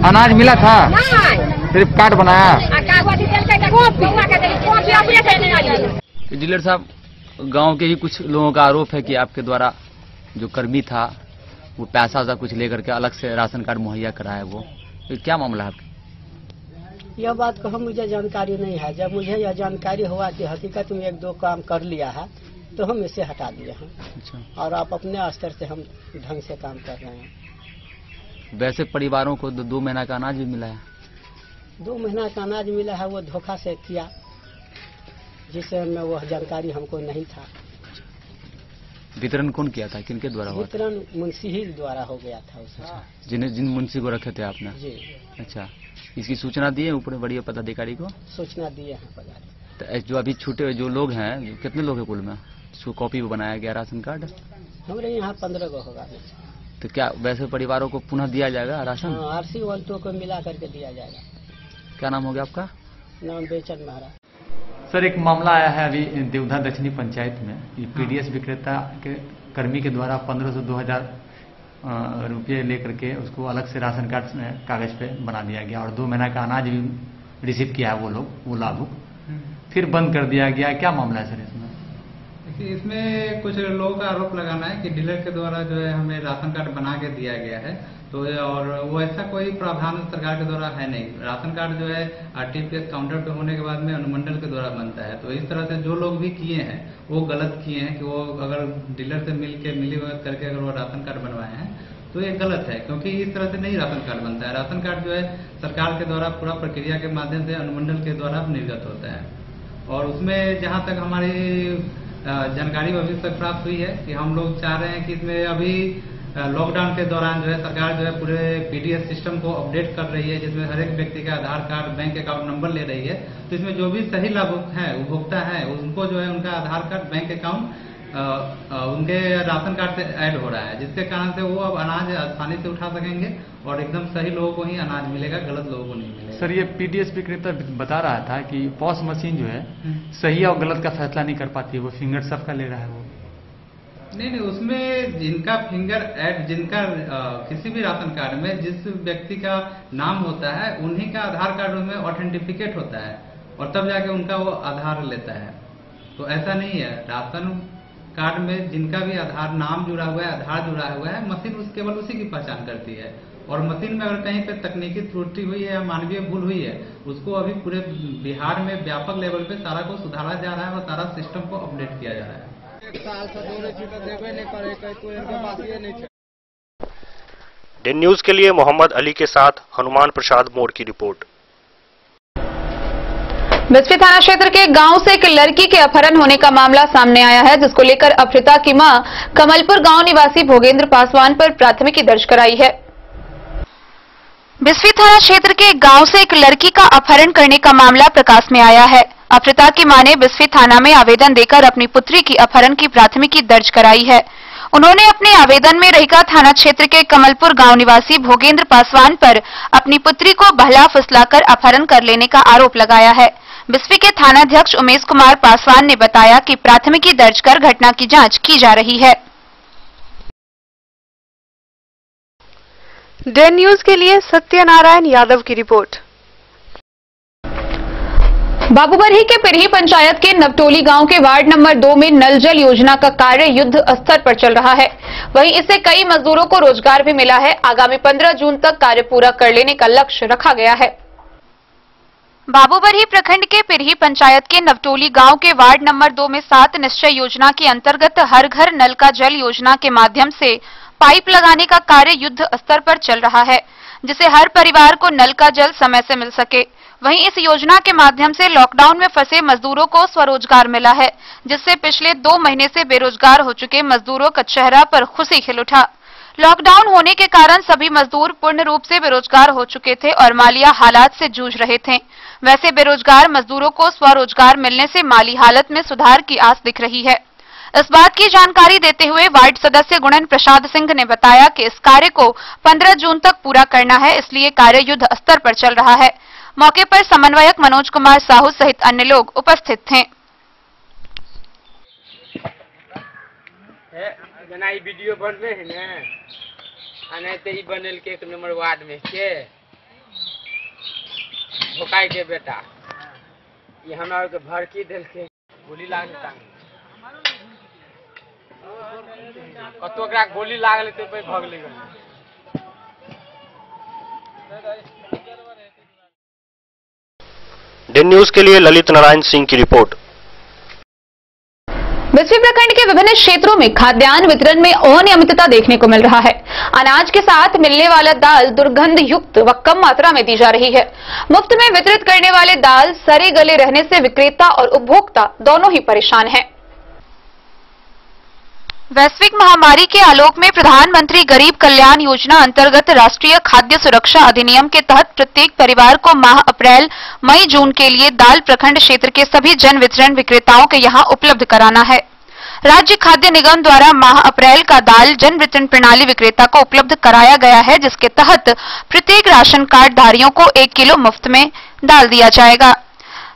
अनाज मिला था? नहीं, सिर्फ कार्ड बनाया। डीलर साहब, गांव के ही कुछ लोगों का आरोप है कि आपके द्वारा जो कर्मी था वो पैसा कुछ लेकर के अलग से राशन कार्ड मुहैया कराया, वो क्या मामला है? यह बात को हम मुझे जानकारी नहीं है। जब मुझे यह जानकारी हुआ कि हकीकत में 1-2 काम कर लिया है तो हम इसे हटा दिए हैं। अच्छा। और आप अपने स्तर से हम ढंग से काम कर रहे हैं। वैसे परिवारों को 2 महीना का अनाज भी मिला है? 2 महीना का अनाज मिला है, वो धोखा से किया, जिससे हमें वह जानकारी हमको नहीं था। वितरण कौन किया था, किनके द्वारा हुआ? वितरण मुंशी ही द्वारा हो गया था उसका। जिन मुंशी को रखे थे आपने? जी। अच्छा, इसकी सूचना दिए ऊपर बड़ी पदाधिकारी को? सूचना दिए हैं पदाधिकारी। तो जो अभी छूटे जो लोग हैं, कितने लोग हैं कुल में, इसको कॉपी भी बनाया गया राशन कार्ड? हमारे यहाँ 15 को होगा। तो क्या वैसे परिवारों को पुनः दिया जाएगा राशन? RC 1-2 को मिला करके दिया जाएगा। क्या नाम हो गया आपका? नाम बेचन महाराज। सर, एक मामला आया है अभी देवधा दक्षिणी पंचायत में, पीडीएस विक्रेता के कर्मी के द्वारा 1500 से 2000 रुपये लेकर के उसको अलग से राशन कार्ड कागज पे बना दिया गया और 2 महीना का अनाज भी रिसीव किया है वो लाभुक, फिर बंद कर दिया गया। क्या मामला है सर इसमें? देखिए, इसमें कुछ लोगों का आरोप लगाना है कि डीलर के द्वारा जो है हमें राशन कार्ड बना के दिया गया है, तो और वो ऐसा कोई प्रावधान सरकार के द्वारा है नहीं। राशन कार्ड जो है RTPS काउंटर पे होने के बाद में अनुमंडल के द्वारा बनता है। तो इस तरह से जो लोग भी किए हैं वो गलत किए हैं कि वो अगर डीलर से मिली भगत करके अगर वो राशन कार्ड बनवाए हैं तो ये गलत है, क्योंकि इस तरह से नहीं राशन कार्ड बनता है। राशन कार्ड जो है सरकार के द्वारा पूरा प्रक्रिया के माध्यम से अनुमंडल के द्वारा निर्गत होता है। और उसमें जहाँ तक हमारी जानकारी अभी तक प्राप्त हुई है कि हम लोग चाह रहे हैं कि इसमें अभी लॉकडाउन के दौरान जो है सरकार जो है पूरे पीडीएस सिस्टम को अपडेट कर रही है, जिसमें हर एक व्यक्ति का आधार कार्ड, बैंक अकाउंट नंबर ले रही है। तो इसमें जो भी सही लाभुक है, उपभोक्ता है, उनको जो है उनका आधार कार्ड, बैंक अकाउंट उनके राशन कार्ड से ऐड हो रहा है, जिसके कारण से वो अब अनाज आसानी से उठा सकेंगे और एकदम सही लोगों को ही अनाज मिलेगा, गलत लोगों को नहीं मिलेगा। सर, ये पीडीएस विक्रेता बता रहा था कि पॉस मशीन जो है सही और गलत का फैसला नहीं कर पाती है, वो फिंगर सबका ले रहा है। वो नहीं, उसमें जिनका फिंगर ऐड, जिनका किसी भी राशन कार्ड में जिस व्यक्ति का नाम होता है, उन्हीं का आधार कार्ड में ऑथेंटिफिकेट होता है और तब जाके उनका वो आधार लेता है। तो ऐसा नहीं है, राशन कार्ड में जिनका भी आधार नाम जुड़ा हुआ है, आधार जुड़ा हुआ है, मशीन केवल उसी की पहचान करती है। और मशीन में अगर कहीं पे तकनीकी त्रुटि हुई है या मानवीय भूल हुई है, उसको अभी पूरे बिहार में व्यापक लेवल पे सारा को सुधारा जा रहा है और सारा सिस्टम को अपडेट किया जा रहा है। दिन न्यूज के लिए मोहम्मद अली के साथ हनुमान प्रसाद मोड़ की रिपोर्ट। बिस्फी थाना क्षेत्र के गांव से एक लड़की के अपहरण होने का मामला सामने आया है, जिसको लेकर अफरीता की मां कमलपुर गांव निवासी भोगेंद्र पासवान पर प्राथमिकी दर्ज कराई है। बिस्फी थाना क्षेत्र के गांव से एक लड़की का अपहरण करने का मामला प्रकाश में आया है। अफरीता की मां ने बिस्फी थाना में आवेदन देकर अपनी पुत्री की अपहरण की प्राथमिकी दर्ज कराई है। उन्होंने अपने आवेदन में रहिका थाना क्षेत्र के कमलपुर गांव निवासी भोगेंद्र पासवान पर अपनी पुत्री को बहला फुसलाकर अपहरण कर लेने का आरोप लगाया है। बिस्फी के थानाध्यक्ष उमेश कुमार पासवान ने बताया कि प्राथमिकी दर्ज कर घटना की जांच की जा रही है। डे न्यूज के लिए सत्यनारायण यादव की रिपोर्ट। बाबूबरही के पिरही पंचायत के नवटोली गांव के वार्ड नंबर 2 में नल जल योजना का कार्य युद्ध स्तर पर चल रहा है। वहीं इससे कई मजदूरों को रोजगार भी मिला है। आगामी 15 जून तक कार्य पूरा कर लेने का लक्ष्य रखा गया है। बाबूबरही प्रखंड के पिरही पंचायत के नवटोली गांव के वार्ड नंबर 2 में 7 निश्चय योजना के अंतर्गत हर घर नल का जल योजना के माध्यम से पाइप लगाने का कार्य युद्ध स्तर पर चल रहा है, जिससे हर परिवार को नल का जल समय से मिल सके। वहीं इस योजना के माध्यम से लॉकडाउन में फंसे मजदूरों को स्वरोजगार मिला है, जिससे पिछले 2 महीने से बेरोजगार हो चुके मजदूरों का चेहरा पर खुशी खिल उठा। लॉकडाउन होने के कारण सभी मजदूर पूर्ण रूप से बेरोजगार हो चुके थे और मालिया हालात से जूझ रहे थे। वैसे बेरोजगार मजदूरों को स्वरोजगार मिलने से माली हालत में सुधार की आस दिख रही है। इस बात की जानकारी देते हुए वार्ड सदस्य गुणन प्रसाद सिंह ने बताया कि इस कार्य को 15 जून तक पूरा करना है, इसलिए कार्य युद्ध स्तर पर चल रहा है। मौके पर समन्वयक मनोज कुमार साहू सहित अन्य लोग उपस्थित थे। वीडियो बनवे है ना, ते बनल के 1 नंबर वार्ड में के भोकाई के बेटा ये हमरा के भड़की दिल के गोली लागल कतो ओकरा गोली लागल ते पे भग ले गेल। दिन न्यूज के लिए ललित नारायण सिंह की रिपोर्ट। बिस्फी प्रखंड के विभिन्न क्षेत्रों में खाद्यान्न वितरण में अनियमितता देखने को मिल रहा है। अनाज के साथ मिलने वाला दाल दुर्गंध युक्त व कम मात्रा में दी जा रही है। मुफ्त में वितरित करने वाले दाल सड़े गले रहने से विक्रेता और उपभोक्ता दोनों ही परेशान हैं। वैश्विक महामारी के आलोक में प्रधानमंत्री गरीब कल्याण योजना अंतर्गत राष्ट्रीय खाद्य सुरक्षा अधिनियम के तहत प्रत्येक परिवार को माह अप्रैल, मई, जून के लिए दाल प्रखंड क्षेत्र के सभी जन वितरण विक्रेताओं के यहां उपलब्ध कराना है। राज्य खाद्य निगम द्वारा माह अप्रैल का दाल जन वितरण प्रणाली विक्रेता को उपलब्ध कराया गया है, जिसके तहत प्रत्येक राशन कार्ड धारियों को 1 किलो मुफ्त में दाल दिया जाएगा।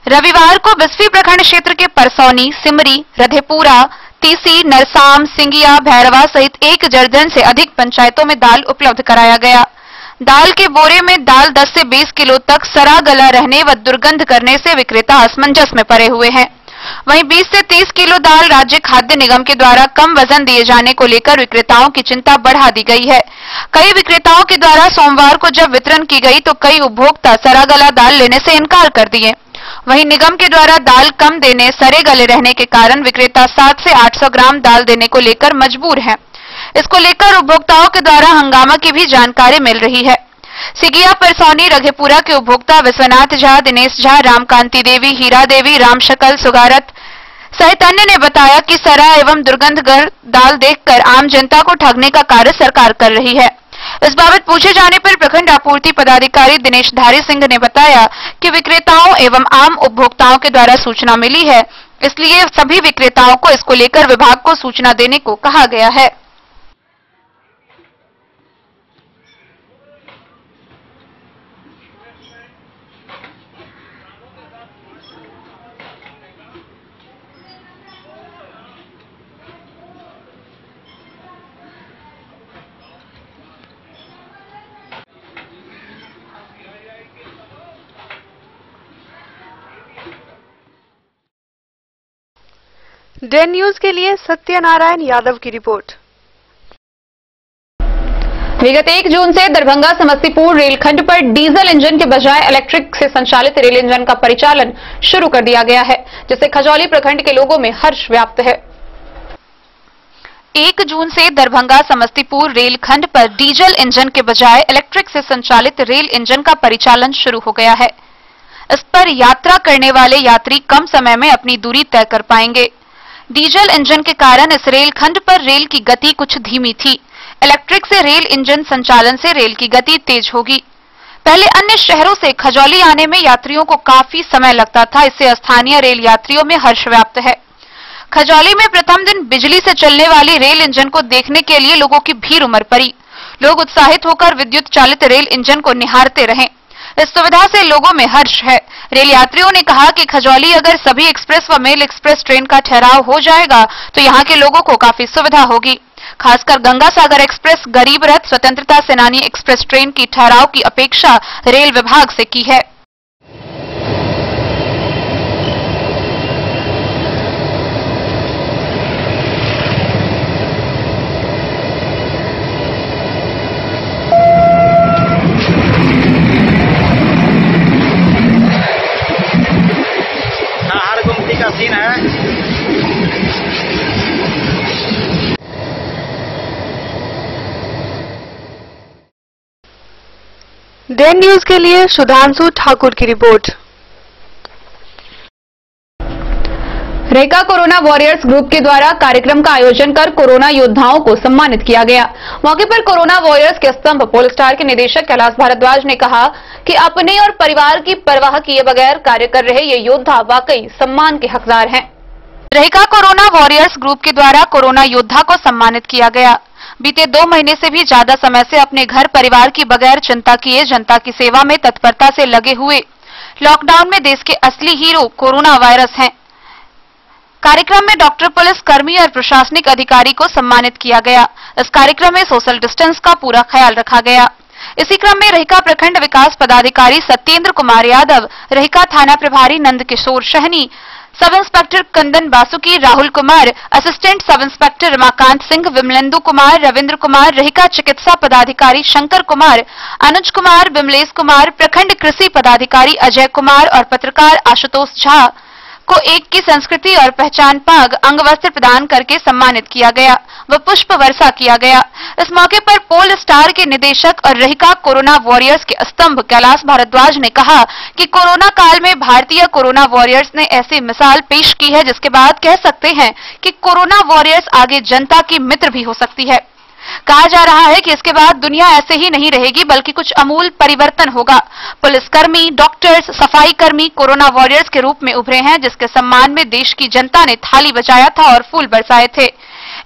रविवार को बिस्फी प्रखंड क्षेत्र के परसौनी, सिमरी, रधेपुरा, तीसी, नरसाम, सिंगिया, भैरवा सहित 1 दर्जन से अधिक पंचायतों में दाल उपलब्ध कराया गया। दाल के बोरे में दाल 10 से 20 किलो तक सड़ा गला रहने व दुर्गंध करने से विक्रेता असमंजस में पड़े हुए हैं। वहीं 20 से 30 किलो दाल राज्य खाद्य निगम के द्वारा कम वजन दिए जाने को लेकर विक्रेताओं की चिंता बढ़ा दी गई है। कई विक्रेताओं के द्वारा सोमवार को जब वितरण की गई तो कई उपभोक्ता सड़ा गला दाल लेने से इनकार कर दिए। वहीं निगम के द्वारा दाल कम देने, सड़े गले रहने के कारण विक्रेता 700 से 800 ग्राम दाल देने को लेकर मजबूर हैं। इसको लेकर उपभोक्ताओं के द्वारा हंगामा की भी जानकारी मिल रही है। सिगिया, परसौनी, रघेपुरा के उपभोक्ता विश्वनाथ झा, दिनेश झा, रामकांति देवी, हीरा देवी, रामशकल, सुगारत, सहित अन्य ने बताया कि सड़ा एवं दुर्गंधगर दाल देखकर आम जनता को ठगने का कार्य सरकार कर रही है। इस बाबत पूछे जाने पर प्रखंड आपूर्ति पदाधिकारी दिनेश धारी सिंह ने बताया कि विक्रेताओं एवं आम उपभोक्ताओं के द्वारा सूचना मिली है, इसलिए सभी विक्रेताओं को इसको लेकर विभाग को सूचना देने को कहा गया है। डे न्यूज के लिए सत्यनारायण यादव की रिपोर्ट। विगत 1 जून से दरभंगा समस्तीपुर रेलखंड पर डीजल इंजन के बजाय इलेक्ट्रिक से संचालित रेल इंजन का परिचालन शुरू कर दिया गया है, जिससे खजौली प्रखंड के लोगों में हर्ष व्याप्त है। 1 जून से दरभंगा समस्तीपुर रेलखंड पर डीजल इंजन के बजाय इलेक्ट्रिक से संचालित रेल इंजन का परिचालन शुरू हो गया है। इस पर यात्रा करने वाले यात्री कम समय में अपनी दूरी तय कर पाएंगे। डीजल इंजन के कारण इस रेलखंड पर रेल की गति कुछ धीमी थी। इलेक्ट्रिक से रेल इंजन संचालन से रेल की गति तेज होगी। पहले अन्य शहरों से खजौली आने में यात्रियों को काफी समय लगता था, इससे स्थानीय रेल यात्रियों में हर्ष व्याप्त है। खजौली में प्रथम दिन बिजली से चलने वाली रेल इंजन को देखने के लिए लोगों की भीड़ उमड़ पड़ी। लोग उत्साहित होकर विद्युत चालित रेल इंजन को निहारते रहे। इस सुविधा से लोगों में हर्ष है। रेल यात्रियों ने कहा कि खजौली अगर सभी एक्सप्रेस व मेल एक्सप्रेस ट्रेन का ठहराव हो जाएगा तो यहाँ के लोगों को काफी सुविधा होगी। खासकर गंगा सागर एक्सप्रेस, गरीब रथ, स्वतंत्रता सेनानी एक्सप्रेस ट्रेन की ठहराव की अपेक्षा रेल विभाग से की है। डे न्यूज के लिए सुधांशु ठाकुर की रिपोर्ट। रेखा कोरोना वॉरियर्स ग्रुप के द्वारा कार्यक्रम का आयोजन कर कोरोना योद्धाओं को सम्मानित किया गया। मौके पर कोरोना वॉरियर्स के स्तंभ पोलस्टार के निदेशक कैलाश भारद्वाज ने कहा कि अपने और परिवार की परवाह किए बगैर कार्य कर रहे ये योद्धा वाकई सम्मान के हकदार हैं। रेखा कोरोना वॉरियर्स ग्रुप के द्वारा कोरोना योद्धा को सम्मानित किया गया। बीते 2 महीने से भी ज्यादा समय से अपने घर परिवार की बगैर चिंता किए जनता की सेवा में तत्परता से लगे हुए लॉकडाउन में देश के असली हीरो कोरोना वायरस हैं। कार्यक्रम में डॉक्टर, पुलिस कर्मी और प्रशासनिक अधिकारी को सम्मानित किया गया। इस कार्यक्रम में सोशल डिस्टेंस का पूरा ख्याल रखा गया। इसी क्रम में रेखा प्रखंड विकास पदाधिकारी सत्येंद्र कुमार यादव, रेखा थाना प्रभारी नंद Kishore Shahni, sub inspector Kandan Basuki, Rahul Kumar, assistant sub inspector Ramakant Singh, Vimlendu Kumar, Ravindra Kumar, Rekha चिकित्सा पदाधिकारी शंकर कुमार, अनुज कुमार, विमलेश कुमार, प्रखंड कृषि पदाधिकारी अजय कुमार और पत्रकार आशुतोष झा को एक की संस्कृति और पहचान पाग अंग वस्त्र प्रदान करके सम्मानित किया गया व पुष्प वर्षा किया गया। इस मौके पर पोल स्टार के निदेशक और रेखा कोरोना वॉरियर्स के स्तंभ कैलाश भारद्वाज ने कहा कि कोरोना काल में भारतीय कोरोना वॉरियर्स ने ऐसी मिसाल पेश की है जिसके बाद कह सकते हैं कि कोरोना वॉरियर्स आगे जनता की मित्र भी हो सकती है। कहा जा रहा है कि इसके बाद दुनिया ऐसे ही नहीं रहेगी बल्कि कुछ अमूल परिवर्तन होगा। पुलिसकर्मी, डॉक्टर्स, सफाई कर्मी कोरोना वॉरियर्स के रूप में उभरे हैं जिसके सम्मान में देश की जनता ने थाली बजाया था और फूल बरसाए थे।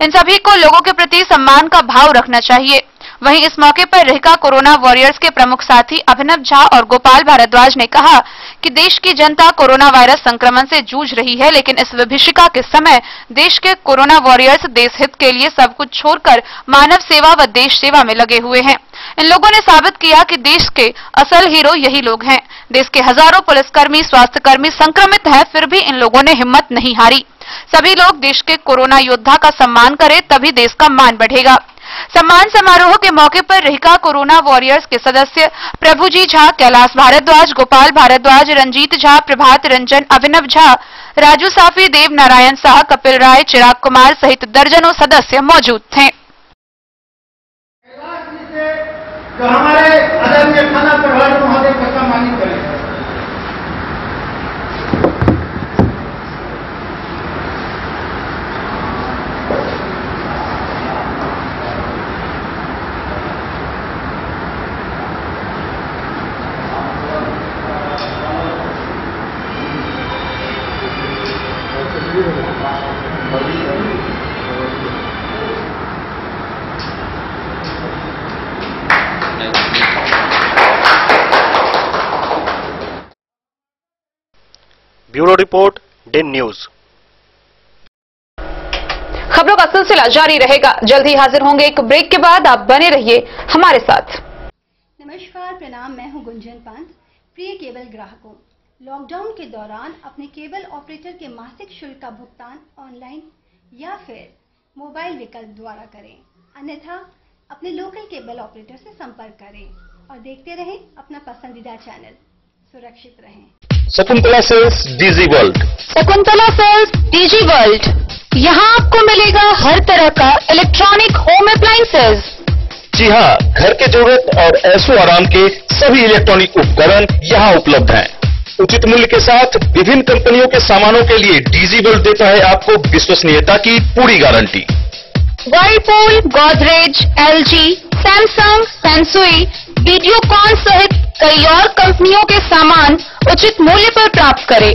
इन सभी को लोगों के प्रति सम्मान का भाव रखना चाहिए। वहीं इस मौके पर रेखा कोरोना वॉरियर्स के प्रमुख साथी अभिनव झा और गोपाल भारद्वाज ने कहा कि देश की जनता कोरोना वायरस संक्रमण से जूझ रही है, लेकिन इस विभीषिका के समय देश के कोरोना वॉरियर्स देश हित के लिए सब कुछ छोड़कर मानव सेवा व देश सेवा में लगे हुए हैं। इन लोगों ने साबित किया कि देश के असल हीरो यही लोग हैं। देश के हजारों पुलिसकर्मी, स्वास्थ्यकर्मी संक्रमित हैं, फिर भी इन लोगों ने हिम्मत नहीं हारी। सभी लोग देश के कोरोना योद्धा का सम्मान करें, तभी देश का मान बढ़ेगा। सम्मान समारोह के मौके पर रेखा कोरोना वॉरियर्स के सदस्य प्रभुजी झा, कैलाश भारद्वाज, गोपाल भारद्वाज, रंजीत झा, प्रभात रंजन, अभिनव झा, राजू साफी, देव नारायण शाह, कपिल राय, चिराग कुमार सहित दर्जनों सदस्य मौजूद थे। तो हमारे आदरणीय थाना प्रभारी महोदय का सम्मानित करें। Bureau report Den News. खबरों का सिलसिला जारी रहेगा। जल्द ही हाजिर होंगे एक ब्रेक के बाद। आप बने रहिए हमारे साथ। नमस्कार, प्रणाम। मैं हूं गुंजन पंत। प्रिय केबल ग्राहकों, लॉकडाउन के दौरान अपने केबल ऑपरेटर के मासिक शुल्क का भुगतान ऑनलाइन या फिर मोबाइल विकल्प द्वारा करें, अन्यथा अपने लोकल केबल ऑपरेटर से संपर्क करें और देखते रहें अपना पसंदीदा चैनल। सुरक्षित रहें। Shakuntala Sales Digi World. Shakuntala Sales Digi World, यहाँ आपको मिलेगा हर तरह का इलेक्ट्रॉनिक होम अप्लायंसेज। जी हाँ, घर के जरूरत और ऐशो आराम के सभी इलेक्ट्रॉनिक उपकरण यहाँ उपलब्ध हैं। उचित मूल्य के साथ विभिन्न कंपनियों के सामानों के लिए डीजी वर्ल्ड देता है आपको विश्वसनीयता की पूरी guarantee. Whirlpool, Godrej, LG, Samsung, Sansui, Videocon सहित कई और कंपनियों के सामान उचित मूल्य पर प्राप्त करें।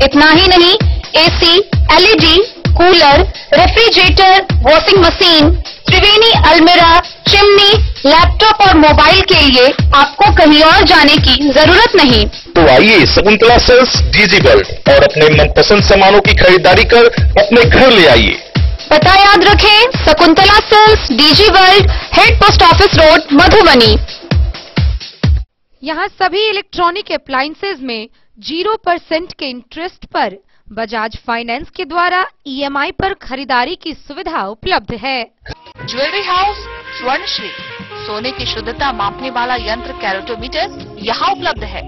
इतना ही नहीं, AC, LED, cooler, refrigerator, washing machine, Triveni अलमीरा, चिमनी, लैपटॉप और मोबाइल के लिए आपको कहीं और जाने की जरूरत नहीं। तो आइए शकुंतला सेल्स डीजी वर्ल्ड और अपने मनपसंद सामानों की खरीदारी कर अपने घर ले आइए। पता याद रखें, Shakuntala Sales Digi World, head post office road, Madhubani. यहाँ सभी इलेक्ट्रॉनिक अप्लायंसेज में 0% के इंटरेस्ट पर बजाज फाइनेंस के द्वारा ईएमआई पर खरीदारी की सुविधा उपलब्ध है। ज्वेलरी हाउस स्वर्णश्री, सोने की शुद्धता मापने वाला यंत्र कैरेटोमीटर यहाँ उपलब्ध है,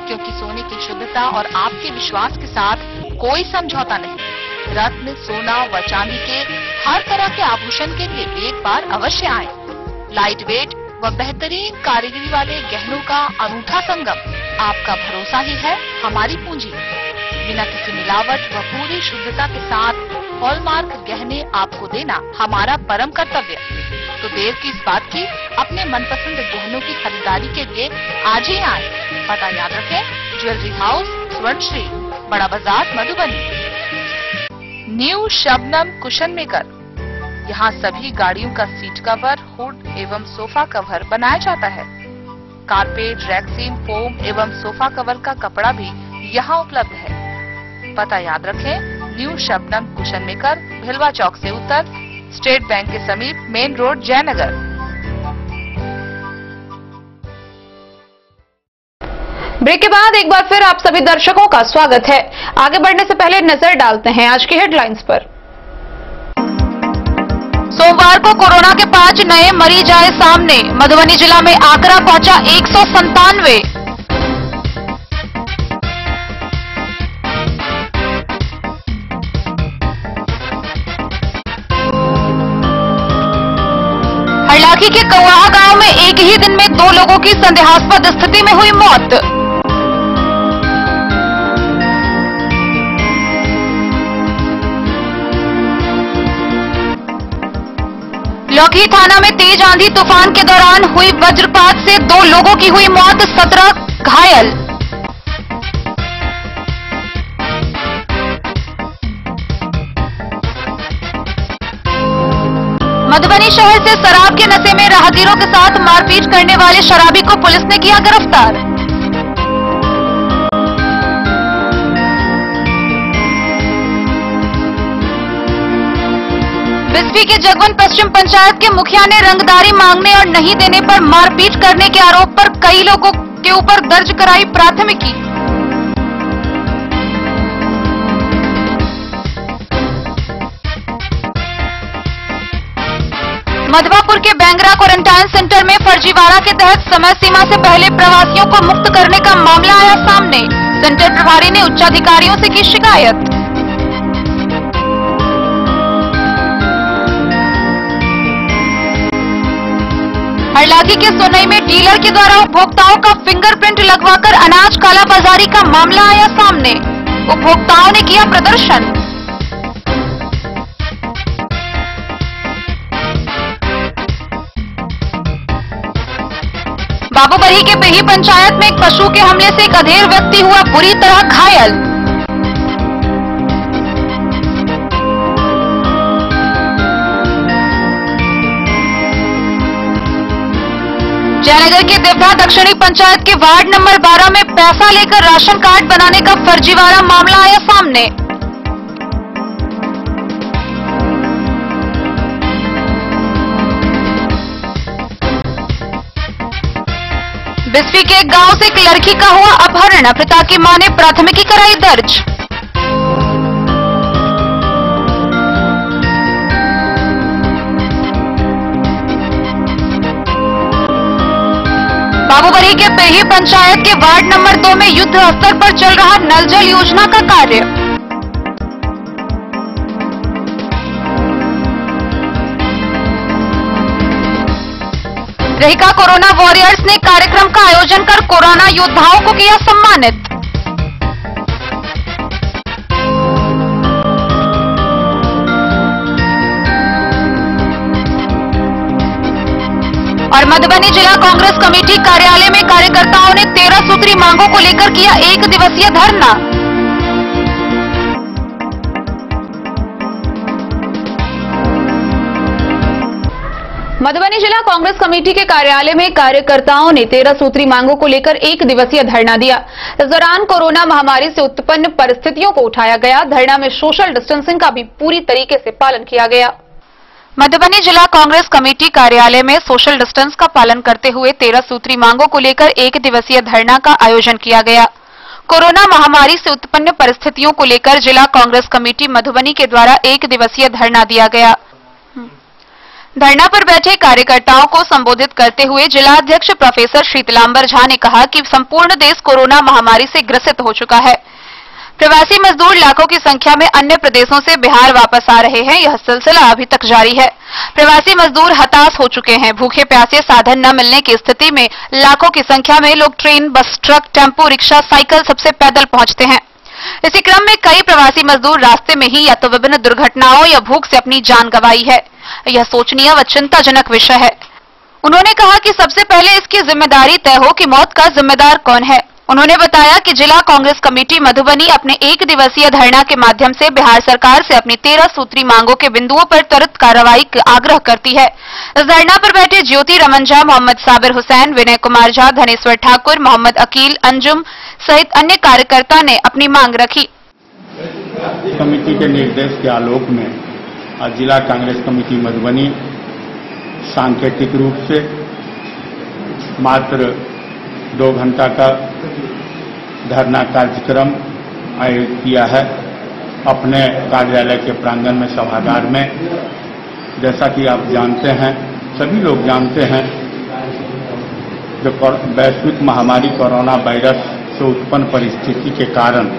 क्योंकि सोने की शुद्धता और आपके विश्वास के साथ कोई समझौता नहीं। रत्न, सोना व चांदी के हर तरह के आभूषण के लिए एक बार अवश्य आए। लाइट वेट व बेहतरीन कारीगरी वाले गहनों का अनूठा संगम, आपका भरोसा ही है हमारी पूंजी। बिना किसी मिलावट व पूरी शुद्धता के साथ हॉलमार्क गहने आपको देना हमारा परम कर्तव्य। तो देर किस बात की, अपने मनपसंद गहनों की खरीदारी के लिए आज ही आए। पता याद रखें, ज्वेलरी हाउस स्वर्णश्री, बड़ा बाजार, Madhubani. New Shabnam cushion maker, यहाँ सभी गाड़ियों का सीट कवर, हुड एवं सोफा कवर बनाया जाता है। कारपेट, रैक्सीन, फोम एवं सोफा कवर का कपड़ा भी यहाँ उपलब्ध है। पता याद रखें, न्यू शबनम कुशन मेकर, भिलवा चौक से उत्तर, स्टेट बैंक के समीप, मेन रोड, जयनगर। ब्रेक के बाद एक बार फिर आप सभी दर्शकों का स्वागत है। आगे बढ़ने से पहले नजर डालते हैं आज की हेडलाइंस पर। सोमवार को कोरोना के 5 नए मरीज आए सामने। मधुबनी जिला में आंकड़ा पहुंचा 197। हरलाखी के कौआहा गांव में एक ही दिन में 2 लोगों की संदेहास्पद स्थिति में हुई मौत। लौकी थाना में तेज आंधी तूफान के दौरान हुई वज्रपात से 2 लोगों की हुई मौत, 17 घायल। मधुबनी शहर से शराब के नशे में राहगीरों के साथ मारपीट करने वाले शराबी को पुलिस ने किया गिरफ्तार। बिस्फी के जगवन पश्चिम पंचायत के मुखिया ने रंगदारी मांगने और नहीं देने पर मारपीट करने के आरोप पर कई लोगों के ऊपर दर्ज कराई प्राथमिकी। मधवापुर के बैंगरा क्वारंटाइन सेंटर में फर्जीवाड़ा के तहत समय सीमा से पहले प्रवासियों को मुक्त करने का मामला आया सामने। सेंटर प्रभारी ने उच्चाधिकारियों से की शिकायत। हरलाखी के सोनई में डीलर के द्वारा उपभोक्ताओं का फिंगरप्रिंट लगवाकर अनाज कालाबाजारी का मामला आया सामने। उपभोक्ताओं ने किया प्रदर्शन। बाबूबरी के बिरही पंचायत में एक पशु के हमले से एक अधेड़ व्यक्ति हुआ बुरी तरह घायल। जयनगर के देवधा दक्षिणी पंचायत के वार्ड नंबर 12 में पैसा लेकर राशन कार्ड बनाने का फर्जीवाड़ा मामला आया सामने। बिस्फी के एक गांव से एक लड़की का हुआ अपहरण, पिता की मां ने प्राथमिकी कराई दर्ज। बाबूबरी के पेही पंचायत के वार्ड नंबर 2 में युद्ध स्तर पर चल रहा नल जल योजना का कार्य। रहिका कोरोना वॉरियर्स ने कार्यक्रम का आयोजन कर कोरोना योद्धाओं को किया सम्मानित। और मधुबनी जिला कांग्रेस कमेटी कार्यालय में कार्यकर्ताओं ने 13 सूत्री मांगों को लेकर किया 1 दिवसीय धरना। मधुबनी जिला कांग्रेस कमेटी के कार्यालय में कार्यकर्ताओं ने 13 सूत्री मांगों को लेकर 1 दिवसीय धरना दिया। इस दौरान कोरोना महामारी से उत्पन्न परिस्थितियों को उठाया गया। धरना में सोशल डिस्टेंसिंग का भी पूरी तरीके से पालन किया गया। मधुबनी जिला कांग्रेस कमेटी कार्यालय में सोशल डिस्टेंस का पालन करते हुए 13 सूत्री मांगों को लेकर 1 दिवसीय धरना का आयोजन किया गया। कोरोना महामारी से उत्पन्न परिस्थितियों को लेकर जिला कांग्रेस कमेटी मधुबनी के द्वारा 1 दिवसीय धरना दिया गया। धरना पर बैठे कार्यकर्ताओं को संबोधित करते हुए जिलाध्यक्ष प्रोफेसर शीतलांबर झा ने कहा कि संपूर्ण देश कोरोना महामारी से ग्रसित हो चुका है। प्रवासी मजदूर लाखों की संख्या में अन्य प्रदेशों से बिहार वापस आ रहे हैं। यह सिलसिला अभी तक जारी है। प्रवासी मजदूर हताश हो चुके हैं। भूखे प्यासे साधन न मिलने की स्थिति में लाखों की संख्या में लोग ट्रेन, बस, ट्रक, टेम्पो, रिक्शा, साइकिल सबसे पैदल पहुंचते हैं। इसी क्रम में कई प्रवासी मजदूर रास्ते में ही या तो विभिन्न दुर्घटनाओं या भूख से अपनी जान गंवाई है। यह सोचनीय व चिंताजनक विषय है। उन्होंने कहा कि सबसे पहले इसकी जिम्मेदारी तय हो कि मौत का जिम्मेदार कौन है। उन्होंने बताया कि जिला कांग्रेस कमेटी मधुबनी अपने 1 दिवसीय धरना के माध्यम से बिहार सरकार से अपनी 13 सूत्री मांगों के बिंदुओं पर त्वरित कार्रवाई का आग्रह करती है। इस धरना पर बैठे ज्योति रमन झा, मोहम्मद साबिर हुसैन, विनय कुमार झा, धनेश्वर ठाकुर, मोहम्मद अकील, अंजुम सहित अन्य कार्यकर्ता ने अपनी मांग रखी। कमेटी के निर्देश के आलोक में आज जिला कांग्रेस कमेटी मधुबनी सांकेतिक रूप से मात्र 2 घंटा का धरना कार्यक्रम आयोजित किया है अपने कार्यालय के प्रांगण में, सभागार में। जैसा कि आप जानते हैं, सभी लोग जानते हैं, जो वैश्विक महामारी कोरोना वायरस से उत्पन्न परिस्थिति के कारण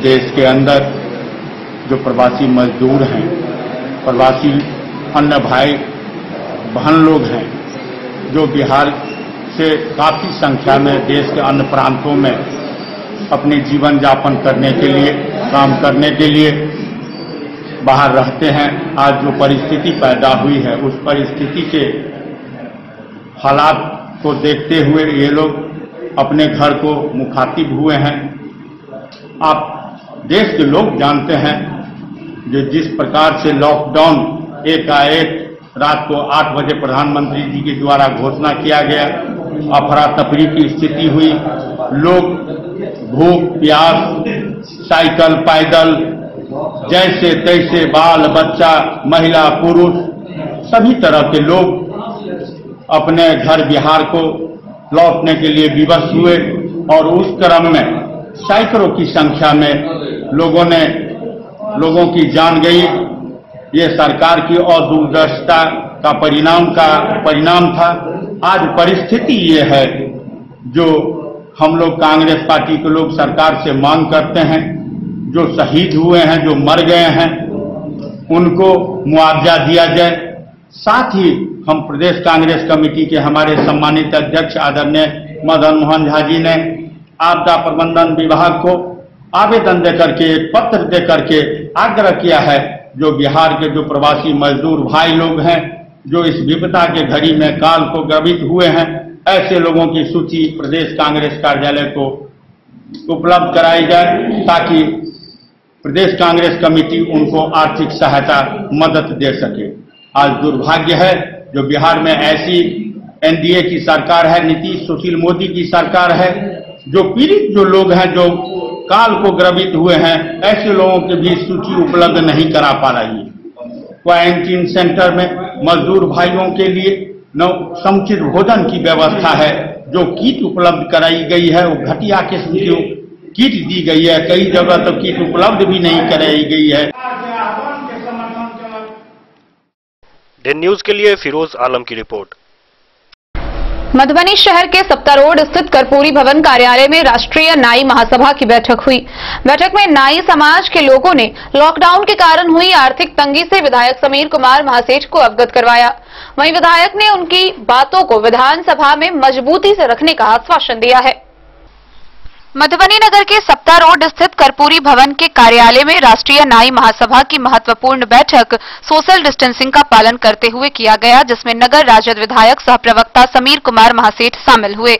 देश के अंदर जो प्रवासी मजदूर हैं, प्रवासी अन्य भाई बहन लोग हैं, जो बिहार से काफी संख्या में देश के अन्य प्रांतों में अपने जीवन यापन करने के लिए, काम करने के लिए बाहर रहते हैं। आज जो परिस्थिति पैदा हुई है, उस परिस्थिति के हालात को देखते हुए ये लोग अपने घर को मुखातिब हुए हैं। आप देश के लोग जानते हैं जो जिस प्रकार से लॉकडाउन एकाएक रात को 8 बजे प्रधानमंत्री जी के द्वारा घोषणा किया गया, अफरा तफरी की स्थिति हुई। लोग भूख प्यास, साइकिल, पैदल, जैसे तैसे बाल बच्चा, महिला, पुरुष, सभी तरह के लोग अपने घर बिहार को लौटने के लिए विवश हुए और उस क्रम में सैकड़ों की संख्या में लोगों की जान गई। ये सरकार की अदूरदर्शिता का परिणाम था। आज परिस्थिति ये है जो हम लोग कांग्रेस पार्टी के लोग सरकार से मांग करते हैं, जो शहीद हुए हैं, जो मर गए हैं, उनको मुआवजा दिया जाए। साथ ही हम प्रदेश कांग्रेस कमेटी के हमारे सम्मानित अध्यक्ष आदरणीय मदन मोहन झा जी ने आपदा प्रबंधन विभाग को आवेदन देकर के, एक पत्र देकर के आग्रह किया है, जो बिहार के जो प्रवासी मजदूर भाई लोग हैं, जो इस विपदा के घड़ी में काल को ग्रसित हुए हैं, ऐसे लोगों की सूची प्रदेश कांग्रेस कार्यालय को उपलब्ध कराई जाए ताकि प्रदेश कांग्रेस कमेटी उनको आर्थिक सहायता मदद दे सके। आज दुर्भाग्य है जो बिहार में ऐसी एनडीए की सरकार है, नीतीश सुशील मोदी की सरकार है। जो पीड़ित जो लोग हैं, जो काल को ग्रसित हुए हैं, ऐसे लोगों की भी सूची उपलब्ध नहीं करा पा रही है। क्वारंटीन सेंटर में मजदूर भाइयों के लिए समुचित भोजन की व्यवस्था है। जो किट उपलब्ध कराई गई है वो घटिया किस्म की किट दी गई है। कई जगह तो किट उपलब्ध भी नहीं कराई गई है। दिन न्यूज के लिए फिरोज आलम की रिपोर्ट। मधुबनी शहर के सप्ता रोड स्थित कर्पूरी भवन कार्यालय में राष्ट्रीय नाई महासभा की बैठक हुई। बैठक में नाई समाज के लोगों ने लॉकडाउन के कारण हुई आर्थिक तंगी से विधायक समीर कुमार महासेठ को अवगत करवाया। वहीं विधायक ने उनकी बातों को विधानसभा में मजबूती से रखने का आश्वासन दिया है। मधुबनी नगर के सप्ता रोड स्थित कर्पूरी भवन के कार्यालय में राष्ट्रीय नाई महासभा की महत्वपूर्ण बैठक सोशल डिस्टेंसिंग का पालन करते हुए किया गया, जिसमें नगर राजद विधायक सह प्रवक्ता समीर कुमार महासेठ शामिल हुए।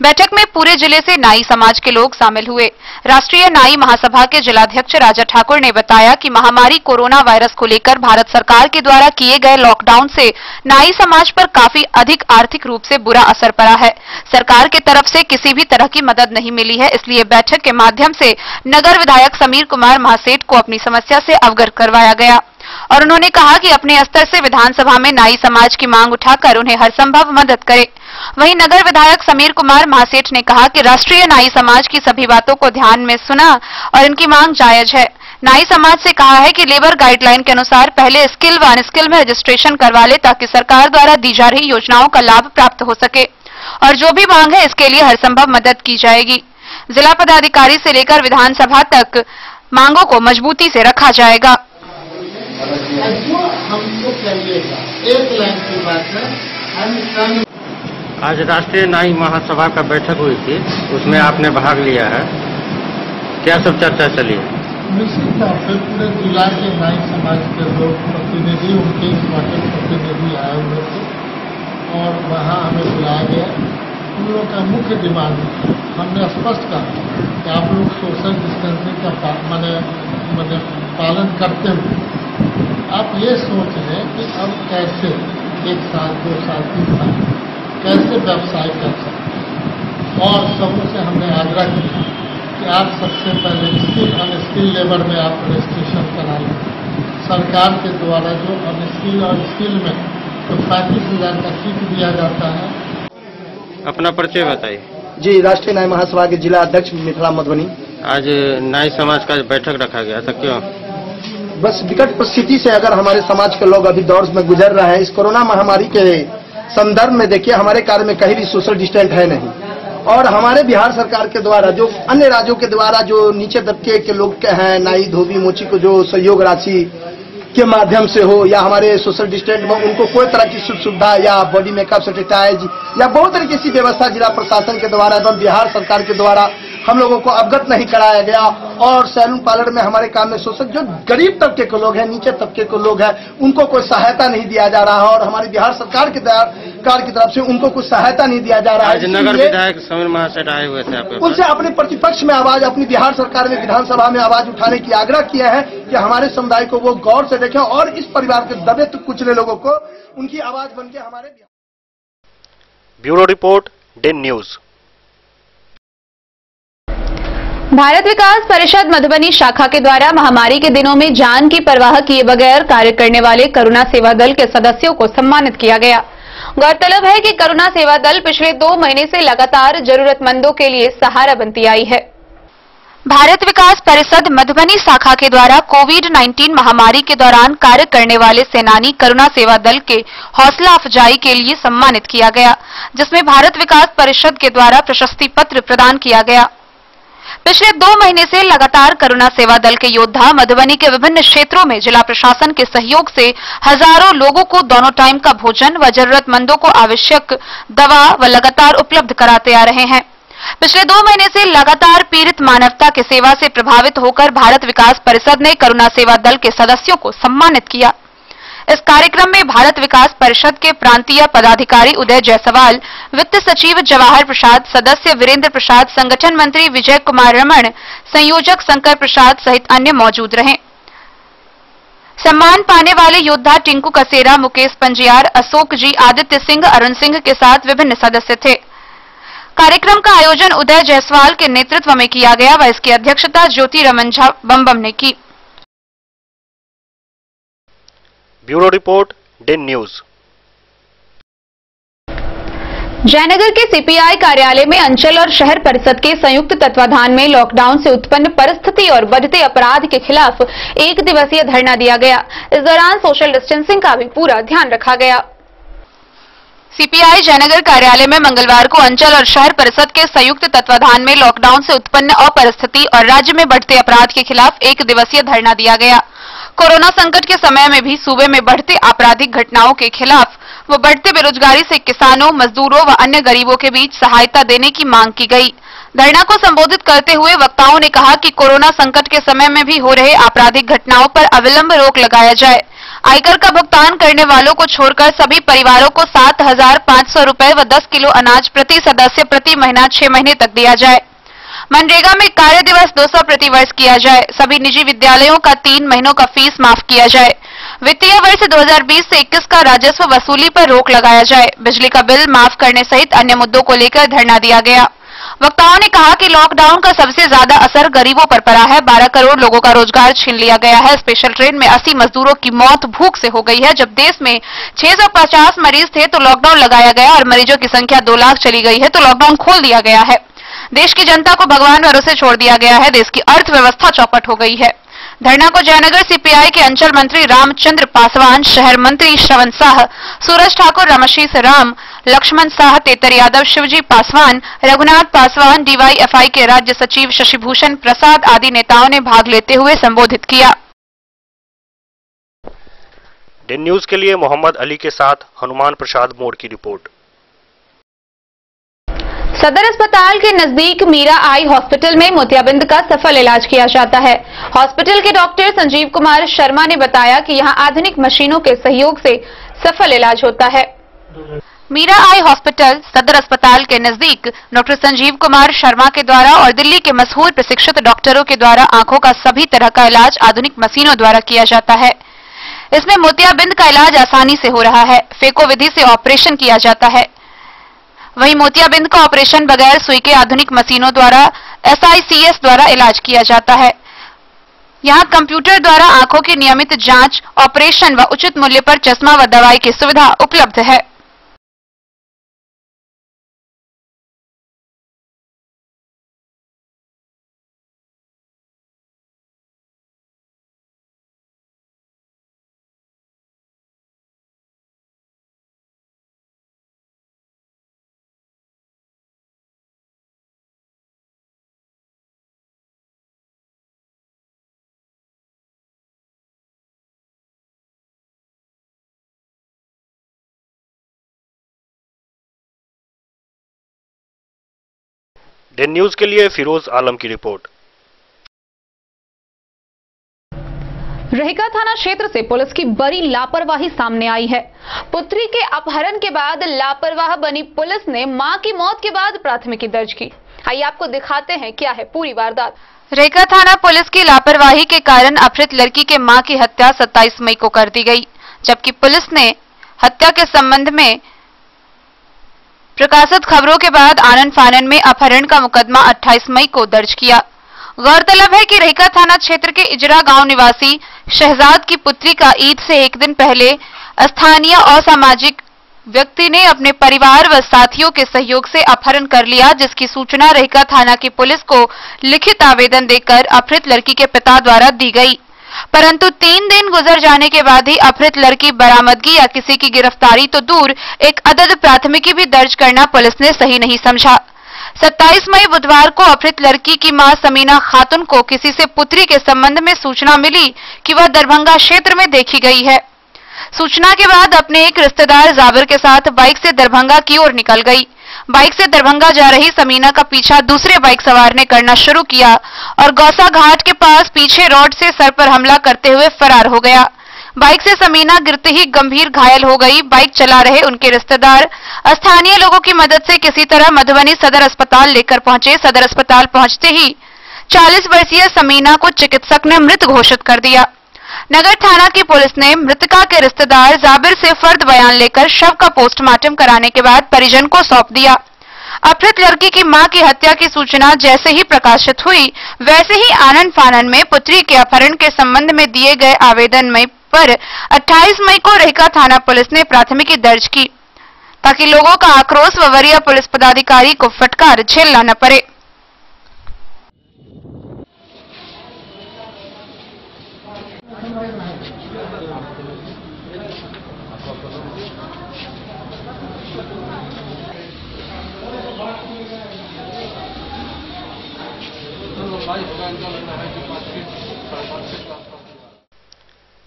बैठक में पूरे जिले से नाई समाज के लोग शामिल हुए। राष्ट्रीय नाई महासभा के जिलाध्यक्ष राजा ठाकुर ने बताया कि महामारी कोरोना वायरस को लेकर भारत सरकार के द्वारा किए गए लॉकडाउन से नाई समाज पर काफी अधिक आर्थिक रूप से बुरा असर पड़ा है। सरकार की तरफ से किसी भी तरह की मदद नहीं मिली है, इसलिए बैठक के माध्यम से नगर विधायक समीर कुमार महासेठ को अपनी समस्या से अवगत करवाया गया और उन्होंने कहा कि अपने स्तर से विधानसभा में नाई समाज की मांग उठाकर उन्हें हर संभव मदद करे। वहीं नगर विधायक समीर कुमार महासेठ ने कहा कि राष्ट्रीय नाई समाज की सभी बातों को ध्यान में सुना और इनकी मांग जायज है। नाई समाज से कहा है कि लेबर गाइडलाइन के अनुसार पहले स्किल व अनस्किल में रजिस्ट्रेशन करवा ले, ताकि सरकार द्वारा दी जा रही योजनाओं का लाभ प्राप्त हो सके और जो भी मांग है इसके लिए हर संभव मदद की जाएगी। जिला पदाधिकारी से लेकर विधानसभा तक मांगों को मजबूती से रखा जाएगा। आज राष्ट्रीय नाई महासभा का बैठक हुई थी, उसमें आपने भाग लिया है, क्या सब चर्चा चली? निश्चित तौर पर पूरे जिला के नाई समाज के लोग प्रतिनिधि, उनके प्रतिनिधि आए हुए थे और वहाँ हमें बुलाया गया। उन लोगों का मुख्य डिमांड हमने स्पष्ट कहा कि आप लोग सोशल डिस्टेंसिंग का मैंने पालन करते हुए आप ये सोच रहे हैं कि अब कैसे 1 साल 2 साल 3 साल कैसे व्यवसाय कर सकते, और सबों से हमने आग्रह किया कि आप सबसे पहले स्किल अनस्किल लेबर में आप रजिस्ट्रेशन करा लें। सरकार के द्वारा जो अनस्किल और स्किल में तो 35,000 का किट दिया जाता है। अपना परिचय बताइए। जी, राष्ट्रीय नाई महासभा के जिला अध्यक्ष मिथिला मधुबनी। आज नाई समाज का बैठक रखा गया था, क्यों? बस विकट परिस्थिति से अगर हमारे समाज के लोग अभी दौर में गुजर रहे हैं, इस कोरोना महामारी के संदर्भ में देखिए हमारे कार्य में कहीं भी सोशल डिस्टेंस है नहीं, और हमारे बिहार सरकार के द्वारा जो अन्य राज्यों के द्वारा जो नीचे तबके के लोग हैं, नाई धोबी मोची को जो सहयोग राशि के माध्यम से हो या हमारे सोशल डिस्टेंस में उनको कोई तरह की सुख सुविधा या बॉडी मेकअप सैनिटाइज या बहुत तरह की ऐसी व्यवस्था जिला प्रशासन के द्वारा एवं बिहार सरकार के द्वारा हम लोगों को अवगत नहीं कराया गया। और सैलून पार्लर में हमारे काम में शोषक जो गरीब तबके के लोग हैं, नीचे तबके के लोग हैं, उनको कोई सहायता नहीं दिया जा रहा है और हमारी बिहार सरकार की तरफ से उनको कुछ सहायता नहीं दिया जा रहा है। नगर विधायक समीर महासेठ आए हुए थे आपके पास, उनसे अपने प्रतिपक्ष में आवाज, अपनी बिहार सरकार में विधानसभा में आवाज उठाने की आग्रह किया है कि हमारे समुदाय को वो गौर से देखें और इस परिवार के दबे कुचले लोगों को उनकी आवाज बनके हमारे। ब्यूरो रिपोर्ट, दिन न्यूज। भारत विकास परिषद मधुबनी शाखा के द्वारा महामारी के दिनों में जान की परवाह किए बगैर कार्य करने वाले करुणा सेवा दल के सदस्यों को सम्मानित किया गया। गौरतलब है कि करुणा सेवा दल पिछले 2 महीने से लगातार जरूरतमंदों के लिए सहारा बनती आई है। भारत विकास परिषद मधुबनी शाखा के द्वारा कोविड-19 महामारी के दौरान कार्य करने वाले सेनानी करुणा सेवा दल के हौसला अफजाई के लिए सम्मानित किया गया, जिसमें भारत विकास परिषद के द्वारा प्रशस्ति पत्र प्रदान किया गया। पिछले 2 महीने से लगातार करुणा सेवा दल के योद्धा मधुबनी के विभिन्न क्षेत्रों में जिला प्रशासन के सहयोग से हजारों लोगों को दोनों टाइम का भोजन व जरूरतमंदों को आवश्यक दवा व लगातार उपलब्ध कराते आ रहे हैं। पिछले 2 महीने से लगातार पीड़ित मानवता की सेवा से प्रभावित होकर भारत विकास परिषद ने करुणा सेवा दल के सदस्यों को सम्मानित किया। इस कार्यक्रम में भारत विकास परिषद के प्रांतीय पदाधिकारी उदय जायसवाल, वित्त सचिव जवाहर प्रसाद, सदस्य वीरेंद्र प्रसाद, संगठन मंत्री विजय कुमार रमण, संयोजक शंकर प्रसाद सहित अन्य मौजूद रहे। सम्मान पाने वाले योद्धा टिंकू कसेरा, मुकेश पंजियार, अशोक जी, आदित्य सिंह, अरुण सिंह के साथ विभिन्न सदस्य थे। कार्यक्रम का आयोजन उदय जायसवाल के नेतृत्व में किया गया व इसकी अध्यक्षता ज्योति रमन झा बम्बम ने की। Bureau report, Den News. Jaynagar के सीपीआई कार्यालय में अंचल और शहर परिषद के संयुक्त तत्वाधान में लॉकडाउन से उत्पन्न परिस्थिति और बढ़ते अपराध के खिलाफ एक दिवसीय धरना दिया गया। इस दौरान सोशल डिस्टेंसिंग का भी पूरा ध्यान रखा गया। सीपीआई जयनगर कार्यालय में मंगलवार को अंचल और शहर परिषद के संयुक्त तत्वाधान में लॉकडाउन से उत्पन्न अपरिस्थिति और राज्य में बढ़ते अपराध के खिलाफ एक दिवसीय धरना दिया गया। कोरोना संकट के समय में भी सूबे में बढ़ते आपराधिक घटनाओं के खिलाफ व बढ़ते बेरोजगारी से किसानों, मजदूरों व अन्य गरीबों के बीच सहायता देने की मांग की गई। धरना को संबोधित करते हुए वक्ताओं ने कहा कि कोरोना संकट के समय में भी हो रहे आपराधिक घटनाओं पर अविलंब रोक लगाया जाए। आयकर का भुगतान करने वालों को छोड़कर सभी परिवारों को 7,500 रुपए व 10 किलो अनाज प्रति सदस्य प्रति महीना 6 महीने तक दिया जाए। मनरेगा में कार्य दिवस 200 प्रति वर्ष किया जाए। सभी निजी विद्यालयों का 3 महीनों का फीस माफ किया जाए। वित्तीय वर्ष 2020 से 21 का राजस्व वसूली पर रोक लगाया जाए। बिजली का बिल माफ करने सहित अन्य मुद्दों को लेकर धरना दिया गया। वक्ताओं ने कहा कि लॉकडाउन का सबसे ज्यादा असर गरीबों पर पड़ा है। 12 करोड़ लोगों का रोजगार छीन लिया गया है। स्पेशल ट्रेन में 80 मजदूरों की मौत भूख से हो गई है। जब देश में 650 मरीज थे तो लॉकडाउन लगाया गया और मरीजों की संख्या 2 लाख चली गई है तो लॉकडाउन खोल दिया गया है। देश की जनता को भगवान भरोसे छोड़ दिया गया है। देश की अर्थव्यवस्था चौपट हो गई है। धरना को जयनगर सीपीआई के अंचल मंत्री रामचंद्र पासवान, शहर मंत्री श्रवण शाह, सूरज ठाकुर, रमशीष राम, लक्ष्मण शाह, तेतर यादव, शिवजी पासवान, रघुनाथ पासवान, डीवाईएफआई के राज्य सचिव शशिभूषण प्रसाद आदि नेताओं ने भाग लेते हुए संबोधित किया। डेन न्यूज के लिए मोहम्मद अली के साथ हनुमान प्रसाद मोड़ की रिपोर्ट। सदर अस्पताल के नजदीक मीरा आई हॉस्पिटल में मोतियाबिंद का सफल इलाज किया जाता है। हॉस्पिटल के डॉक्टर संजीव कुमार शर्मा ने बताया कि यहां आधुनिक मशीनों के सहयोग से सफल इलाज होता है। मीरा आई हॉस्पिटल सदर अस्पताल के नजदीक डॉक्टर संजीव कुमार शर्मा के द्वारा और दिल्ली के मशहूर प्रशिक्षित डॉक्टरों के द्वारा आंखों का सभी तरह का इलाज आधुनिक मशीनों द्वारा किया जाता है। इसमें मोतियाबिंद का इलाज आसानी से हो रहा है। फेको विधि से ऑपरेशन किया जाता है। वहीं मोतियाबिंद का ऑपरेशन बगैर सुई के आधुनिक मशीनों द्वारा SICS द्वारा इलाज किया जाता है। यहां कंप्यूटर द्वारा आंखों की नियमित जांच, ऑपरेशन व उचित मूल्य पर चश्मा व दवाई की सुविधा उपलब्ध है। डेन न्यूज के लिए फिरोज आलम की रिपोर्ट। रहिका थाना क्षेत्र से पुलिस की बड़ी लापरवाही सामने आई है। पुत्री के अपहरण के बाद लापरवाह बनी पुलिस ने मां की मौत के बाद प्राथमिकी दर्ज की। आइए आपको दिखाते हैं क्या है पूरी वारदात। रहिका थाना पुलिस की लापरवाही के कारण अपहृत लड़की के मां की हत्या 27 मई को कर दी गई, जबकि पुलिस ने हत्या के संबंध में प्रकाशित खबरों के बाद आनन फानन में अपहरण का मुकदमा 28 मई को दर्ज किया। गौरतलब है कि रहिका थाना क्षेत्र के इजरा गांव निवासी शहजाद की पुत्री का ईद से एक दिन पहले स्थानीय असामाजिक व्यक्ति ने अपने परिवार व साथियों के सहयोग से अपहरण कर लिया, जिसकी सूचना रहिका थाना की पुलिस को लिखित आवेदन देकर अपहृत लड़की के पिता द्वारा दी गई। परंतु 3 दिन गुजर जाने के बाद ही अपहृत लड़की बरामदगी या किसी की गिरफ्तारी तो दूर, एक अदद प्राथमिकी भी दर्ज करना पुलिस ने सही नहीं समझा। 27 मई बुधवार को अपहृत लड़की की मां समीना खातून को किसी से पुत्री के संबंध में सूचना मिली कि वह दरभंगा क्षेत्र में देखी गई है। सूचना के बाद अपने एक रिश्तेदार जाबिर के साथ बाइक से दरभंगा की ओर निकल गई। बाइक से दरभंगा जा रही समीना का पीछा दूसरे बाइक सवार ने करना शुरू किया और गौसा घाट के पास पीछे रोड से सर पर हमला करते हुए फरार हो गया। बाइक से समीना गिरते ही गंभीर घायल हो गई। बाइक चला रहे उनके रिश्तेदार स्थानीय लोगों की मदद से किसी तरह मधुबनी सदर अस्पताल लेकर पहुंचे। सदर अस्पताल पहुंचते ही 40 वर्षीय समीना को चिकित्सक ने मृत घोषित कर दिया। नगर थाना की पुलिस ने मृतका के रिश्तेदार जाबिर से फर्द बयान लेकर शव का पोस्टमार्टम कराने के बाद परिजन को सौंप दिया। अपहृत लड़की की मां की हत्या की सूचना जैसे ही प्रकाशित हुई, वैसे ही आनन फानन में पुत्री के अपहरण के संबंध में दिए गए आवेदन में पर 28 मई को रेहका थाना पुलिस ने प्राथमिकी दर्ज की, ताकि लोगों का आक्रोश व वरीय पुलिस पदाधिकारी को फटकार झेलना न पड़े।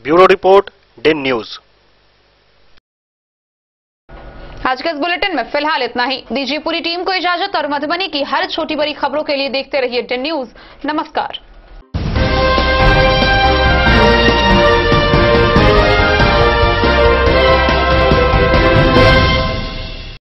Bureau report Den News. आज के इस बुलेटिन में फिलहाल इतना ही। दीजिए पूरी टीम को इजाजत और मधुबनी की हर छोटी बड़ी खबरों के लिए देखते रहिए डेन न्यूज। नमस्कार।